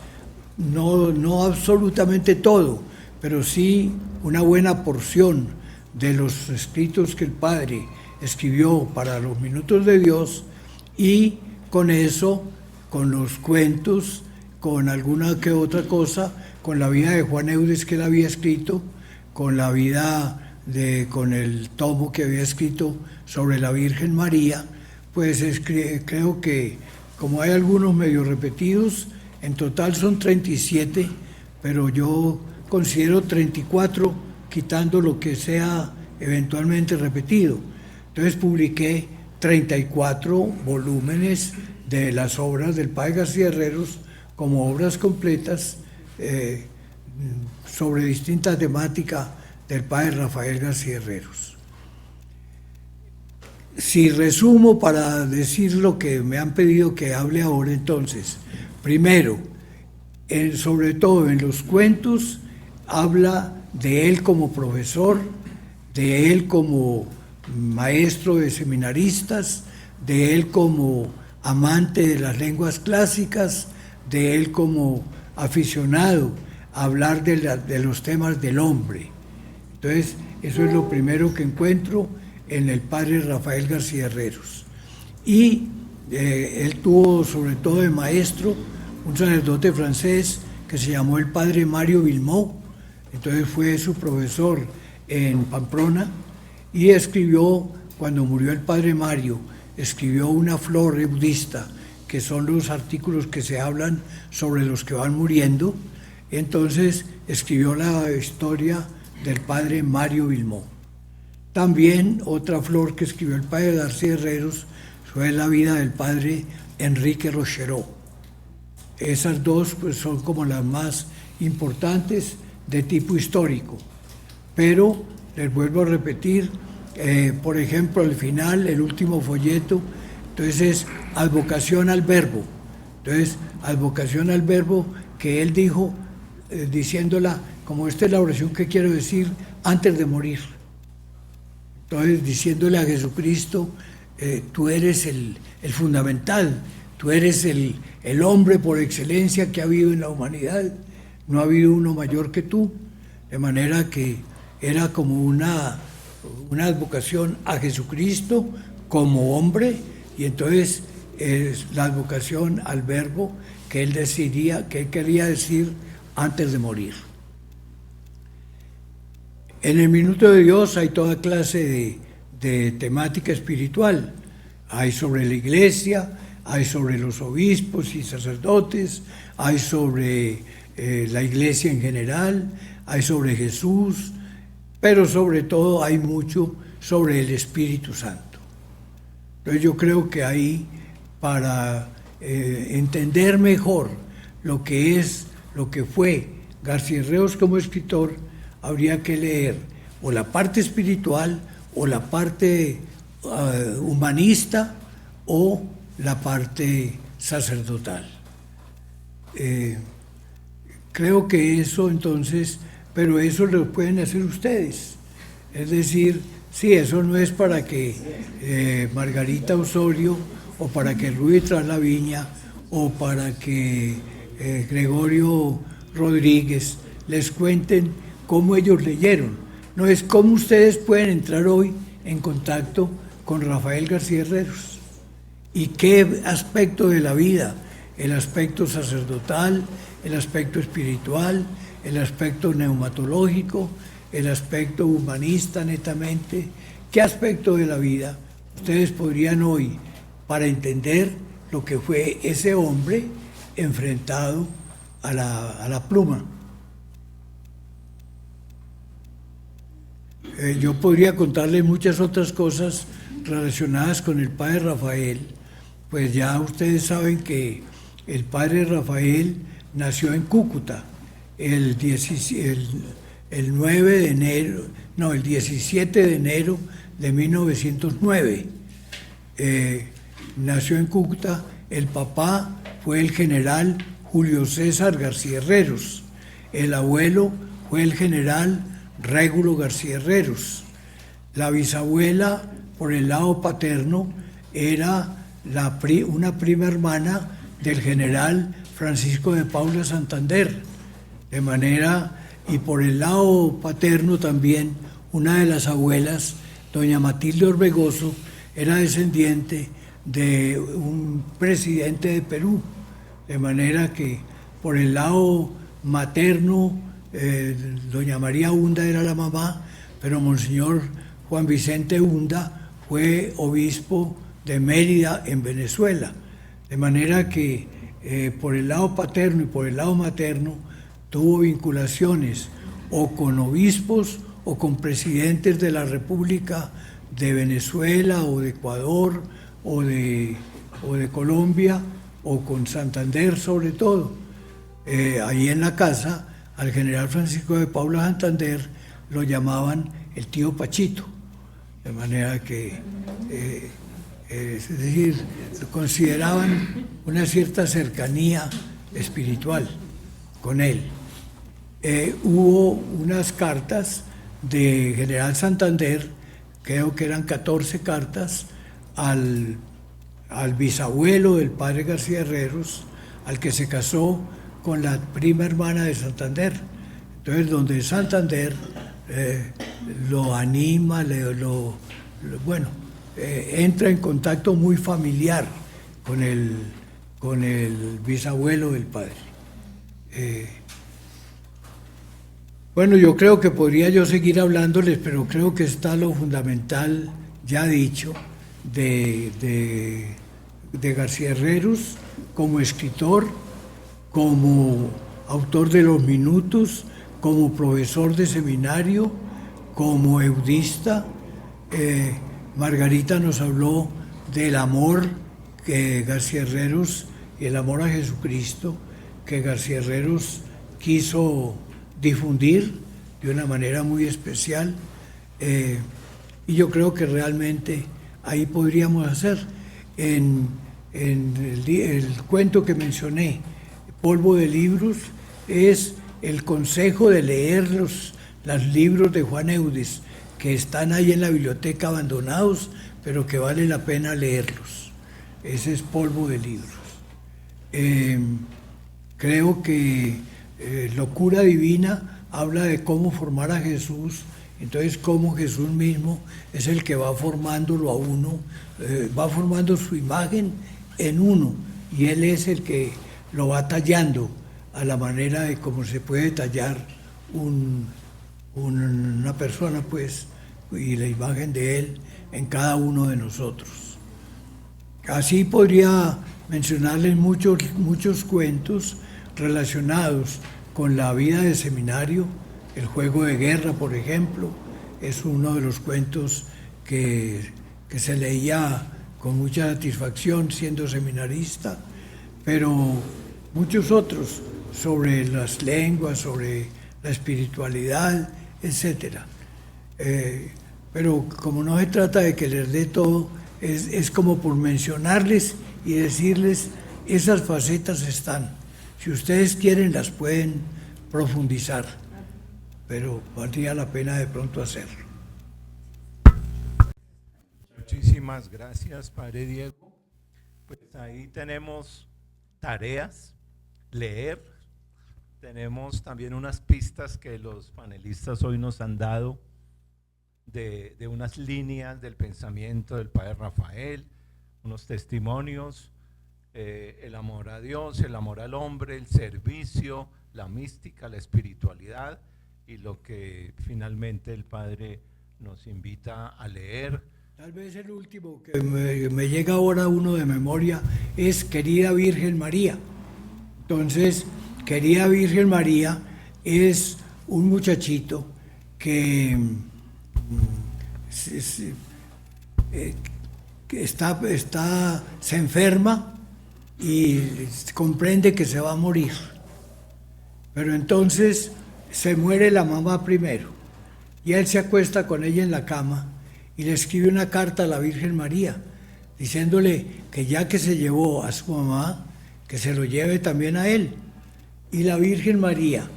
no absolutamente todo, pero sí una buena porción de los escritos que el Padre escribió para los Minutos de Dios, y con eso, con los cuentos, con alguna que otra cosa, con la vida de Juan Eudes que él había escrito, con la vida con el tomo que había escrito sobre la Virgen María, pues creo que, como hay algunos medio repetidos, en total son 37, pero yo considero 34, quitando lo que sea eventualmente repetido. Entonces publiqué 34 volúmenes de las obras del padre García Herreros como obras completas sobre distinta temática del padre Rafael García Herreros. Si resumo para decir lo que me han pedido que hable ahora, entonces, primero, sobre todo en los cuentos, habla de él como profesor, de él como maestro de seminaristas, de él como amante de las lenguas clásicas, de él como aficionado a hablar de los temas del hombre. Entonces, eso es lo primero que encuentro en el padre Rafael García Herreros. Y él tuvo sobre todo de maestro un sacerdote francés que se llamó el padre Mario Villemot. Entonces fue su profesor en Pamplona, y escribió, cuando murió el padre Mario, escribió una flor budista, que son los artículos que se hablan sobre los que van muriendo. Entonces escribió la historia del padre Mario Villemot. También otra flor que escribió el padre García Herreros fue la vida del padre Enrique Rocherot. Esas dos pues son como las más importantes de tipo histórico, pero les vuelvo a repetir, por ejemplo, al final, el último folleto, entonces es advocación al verbo. Entonces, advocación al verbo que él dijo, diciéndola, como esta es la oración que quiero decir antes de morir. Entonces, diciéndole a Jesucristo, tú eres el fundamental, tú eres el hombre por excelencia que ha habido en la humanidad, no ha habido uno mayor que tú, de manera que era como una advocación a Jesucristo como hombre, y entonces es la advocación al verbo que él decidía, que él quería decir antes de morir. En el Minuto de Dios hay toda clase de temática espiritual. Hay sobre la iglesia, hay sobre los obispos y sacerdotes, hay sobre la iglesia en general, hay sobre Jesús, pero sobre todo hay mucho sobre el Espíritu Santo. Entonces yo creo que ahí, para entender mejor lo que fue García Herreros como escritor, habría que leer o la parte espiritual, o la parte humanista, o la parte sacerdotal. Creo que eso entonces, pero eso lo pueden hacer ustedes. Es decir, sí, eso no es para que Margarita Osorio, o para que Ruy Traslaviña, o para que Gregorio Rodríguez les cuenten cómo ellos leyeron. No es cómo ustedes pueden entrar hoy en contacto con Rafael García Herreros y qué aspecto de la vida, el aspecto sacerdotal, el aspecto espiritual, el aspecto neumatológico, el aspecto humanista netamente, qué aspecto de la vida ustedes podrían hoy, para entender lo que fue ese hombre enfrentado a la pluma. Yo podría contarles muchas otras cosas relacionadas con el padre Rafael, pues ya ustedes saben que el padre Rafael nació en Cúcuta el 17 de enero de 1909. Nació en Cúcuta. El papá fue el general Julio César García Herreros. El abuelo fue el general Régulo García Herreros. La bisabuela, por el lado paterno, era una prima hermana del general Francisco de Paula Santander. De manera, y por el lado paterno también, una de las abuelas, doña Matilde Orbegoso, era descendiente de un presidente de Perú. De manera que por el lado materno, doña María Hunda era la mamá, pero Monseñor Juan Vicente Hunda fue obispo de Mérida en Venezuela. De manera que por el lado paterno y por el lado materno tuvo vinculaciones o con obispos o con presidentes de la República de Venezuela o de Ecuador o de Colombia, o con Santander sobre todo. Ahí en la casa, al general Francisco de Paula Santander lo llamaban el tío Pachito, de manera que, es decir, lo consideraban una cierta cercanía espiritual con él. Hubo unas cartas de general Santander, creo que eran 14 cartas, al bisabuelo del padre García Herreros, al que se casó con la prima hermana de Santander. Entonces, donde Santander lo anima, entra en contacto muy familiar con el bisabuelo del padre. Bueno, yo creo que podría yo seguir hablándoles, pero creo que está lo fundamental ya dicho de García Herreros como escritor, como autor de Los Minutos, como profesor de seminario, como eudista. Margarita nos habló del amor que García Herreros y el amor a Jesucristo que García Herreros quiso difundir de una manera muy especial, y yo creo que realmente ahí podríamos hacer en el cuento que mencioné, Polvo de Libros, es el consejo de leer los libros de Juan Eudes, que están ahí en la biblioteca abandonados, pero que vale la pena leerlos. Ese es Polvo de Libros. Creo que Locura Divina habla de cómo formar a Jesús, entonces cómo Jesús mismo es el que va formándolo a uno, va formando su imagen en uno, y Él es el que lo va tallando a la manera de cómo se puede tallar una persona, pues, y la imagen de Él en cada uno de nosotros. Así podría mencionarles muchos cuentos relacionados con la vida de seminario. El juego de guerra, por ejemplo, es uno de los cuentos que se leía con mucha satisfacción siendo seminarista, pero muchos otros sobre las lenguas, sobre la espiritualidad, etc. Pero como no se trata de que les dé todo, es como por mencionarles y decirles, esas facetas están. Si ustedes quieren, las pueden profundizar, pero valdría la pena de pronto hacerlo. Muchísimas gracias, Padre Diego. Pues ahí tenemos tareas, leer, tenemos también unas pistas que los panelistas hoy nos han dado de unas líneas del pensamiento del Padre Rafael, unos testimonios, el amor a Dios, el amor al hombre, el servicio, la mística, la espiritualidad, y lo que finalmente el Padre nos invita a leer. Tal vez el último que me llega ahora uno de memoria es Querida Virgen María. Entonces, Querida Virgen María es un muchachito que se enferma y comprende que se va a morir. Pero entonces se muere la mamá primero y él se acuesta con ella en la cama y le escribe una carta a la Virgen María, diciéndole que ya que se llevó a su mamá, que se lo lleve también a él. Y la Virgen María,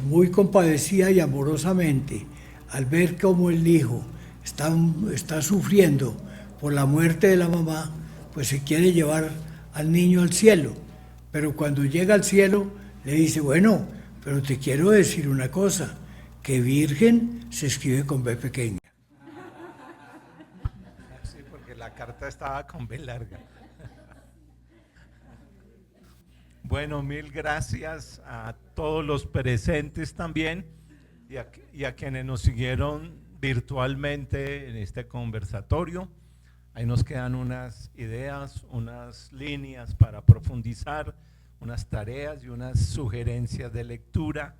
muy compadecida y amorosamente, al ver cómo el hijo está sufriendo por la muerte de la mamá, pues se quiere llevar al niño al cielo. Pero cuando llega al cielo, le dice, bueno, pero te quiero decir una cosa, que virgen se escribe con B pequeña. Sí, porque la carta estaba con B larga. Bueno, mil gracias a todos los presentes también y a quienes nos siguieron virtualmente en este conversatorio. Ahí nos quedan unas ideas, unas líneas para profundizar, unas tareas y unas sugerencias de lectura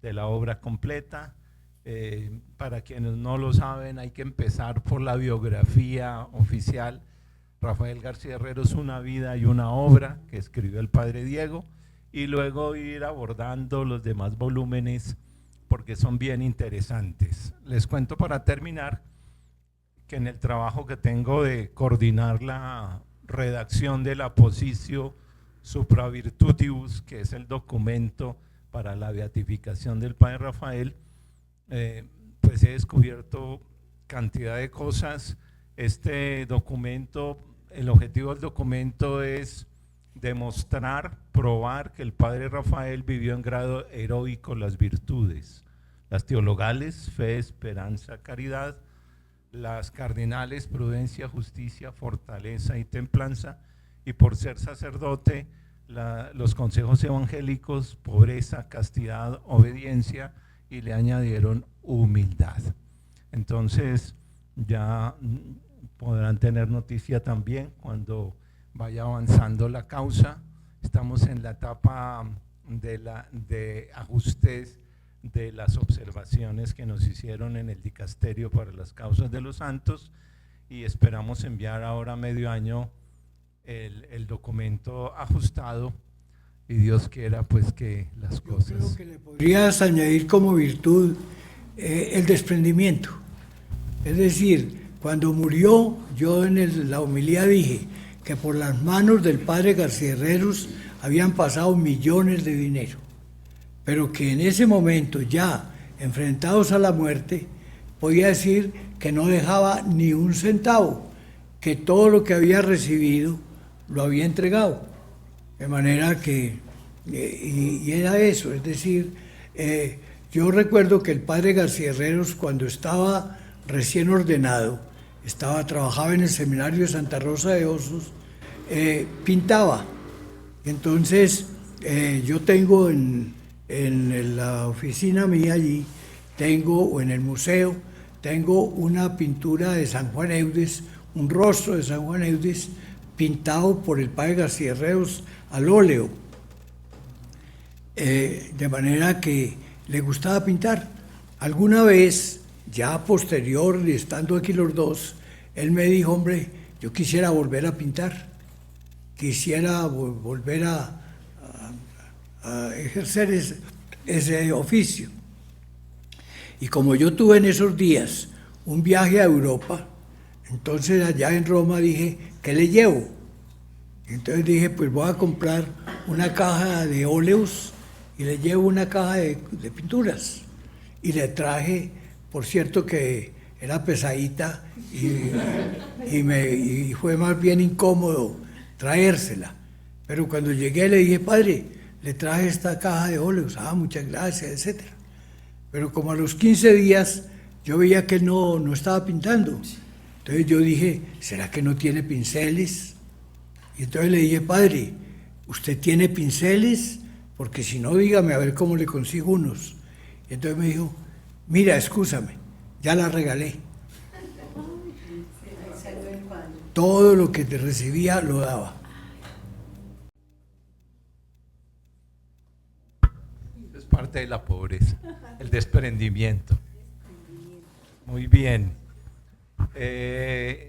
de la obra completa. Para quienes no lo saben, hay que empezar por la biografía oficial. Rafael García Herreros, una vida y una obra que escribió el padre Diego, y luego ir abordando los demás volúmenes porque son bien interesantes. Les cuento para terminar que en el trabajo que tengo de coordinar la redacción de la Positio Supra Virtutibus, que es el documento para la beatificación del padre Rafael, pues he descubierto cantidad de cosas. Este documento, el objetivo del documento es demostrar, probar que el padre Rafael vivió en grado heroico las virtudes, las teologales, fe, esperanza, caridad, las cardinales, prudencia, justicia, fortaleza y templanza, y por ser sacerdote, los consejos evangélicos, pobreza, castidad, obediencia, y le añadieron humildad. Entonces ya podrán tener noticia también cuando vaya avanzando la causa. Estamos en la etapa de ajustes de las observaciones que nos hicieron en el dicasterio para las causas de los santos, y esperamos enviar ahora medio año el documento ajustado, y Dios quiera pues que las cosas… Yo creo que le podrías añadir como virtud el desprendimiento. Es decir, cuando murió, yo en la homilía dije que por las manos del padre García Herreros habían pasado millones de dinero, pero que en ese momento, ya enfrentados a la muerte, podía decir que no dejaba ni un centavo, que todo lo que había recibido lo había entregado. De manera que, y era eso, es decir, yo recuerdo que el padre García Herreros, cuando estaba recién ordenado, trabajaba en el seminario de Santa Rosa de Osos, pintaba. Entonces, yo tengo en la oficina mía allí, o en el museo, tengo una pintura de San Juan Eudes, un rostro de San Juan Eudes, pintado por el padre García Herreros al óleo, de manera que le gustaba pintar. Alguna vez, ya posterior, estando aquí los dos, él me dijo, hombre, yo quisiera volver a pintar, quisiera volver a ejercer ese oficio. Y como yo tuve en esos días un viaje a Europa, entonces allá en Roma dije, ¿qué le llevo? Entonces dije, pues voy a comprar una caja de óleos y le llevo una caja de pinturas. Y le traje, por cierto que era pesadita y fue más bien incómodo traérsela. Pero cuando llegué le dije, padre, le traje esta caja de óleos, muchas gracias, etc. Pero como a los 15 días yo veía que no estaba pintando. Entonces yo dije, ¿será que no tiene pinceles? Y entonces le dije, padre, ¿usted tiene pinceles? Porque si no, dígame a ver cómo le consigo unos. Y entonces me dijo, mira, excúsame, ya la regalé. Todo lo que te recibía lo daba. Es parte de la pobreza, el desprendimiento. Muy bien.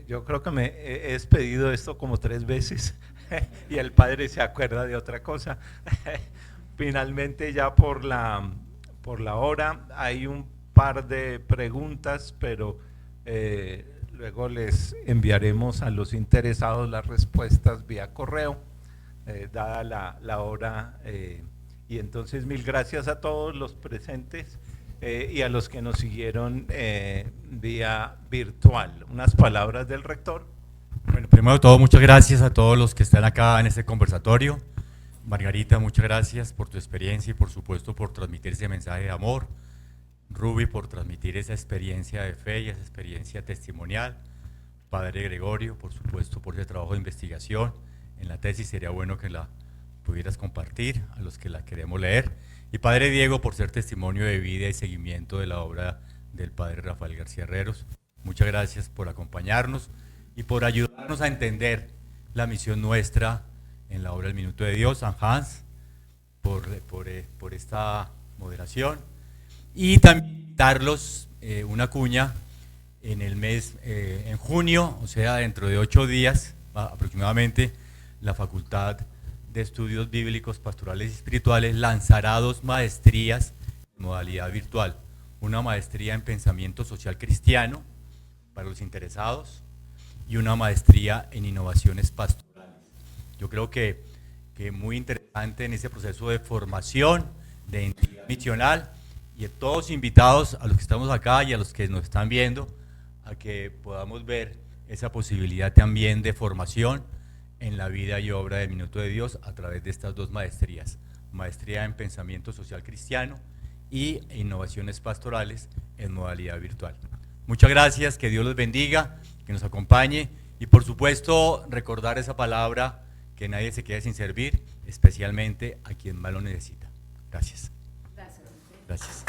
Yo creo que me he despedido de esto como 3 veces y el padre se acuerda de otra cosa. Finalmente, ya por la hora, hay un par de preguntas, pero Luego les enviaremos a los interesados las respuestas vía correo, dada la hora. Y entonces, mil gracias a todos los presentes y a los que nos siguieron vía virtual. Unas palabras del rector. Bueno, primero de todo, muchas gracias a todos los que están acá en este conversatorio. Margarita, muchas gracias por tu experiencia y por supuesto por transmitir ese mensaje de amor. Ruby, por transmitir esa experiencia de fe y esa experiencia testimonial. Padre Gregorio, por supuesto, por ese trabajo de investigación en la tesis, sería bueno que la pudieras compartir a los que la queremos leer. Y Padre Diego, por ser testimonio de vida y seguimiento de la obra del Padre Rafael García Herreros. Muchas gracias por acompañarnos y por ayudarnos a entender la misión nuestra en la obra del Minuto de Dios. San Hans, por esta moderación. Y también darlos una cuña en el mes, en junio, o sea, dentro de 8 días aproximadamente, la Facultad de Estudios Bíblicos, Pastorales y Espirituales lanzará 2 maestrías en modalidad virtual. Una maestría en Pensamiento Social Cristiano para los interesados y una maestría en Innovaciones Pastorales. Yo creo que muy interesante en ese proceso de formación, de identidad misional, y a todos invitados, a los que estamos acá y a los que nos están viendo, a que podamos ver esa posibilidad también de formación en la vida y obra del Minuto de Dios a través de estas 2 maestrías. Maestría en Pensamiento Social Cristiano y Innovaciones Pastorales en modalidad virtual. Muchas gracias, que Dios los bendiga, que nos acompañe y por supuesto recordar esa palabra, que nadie se quede sin servir, especialmente a quien más lo necesita. Gracias. Gracias.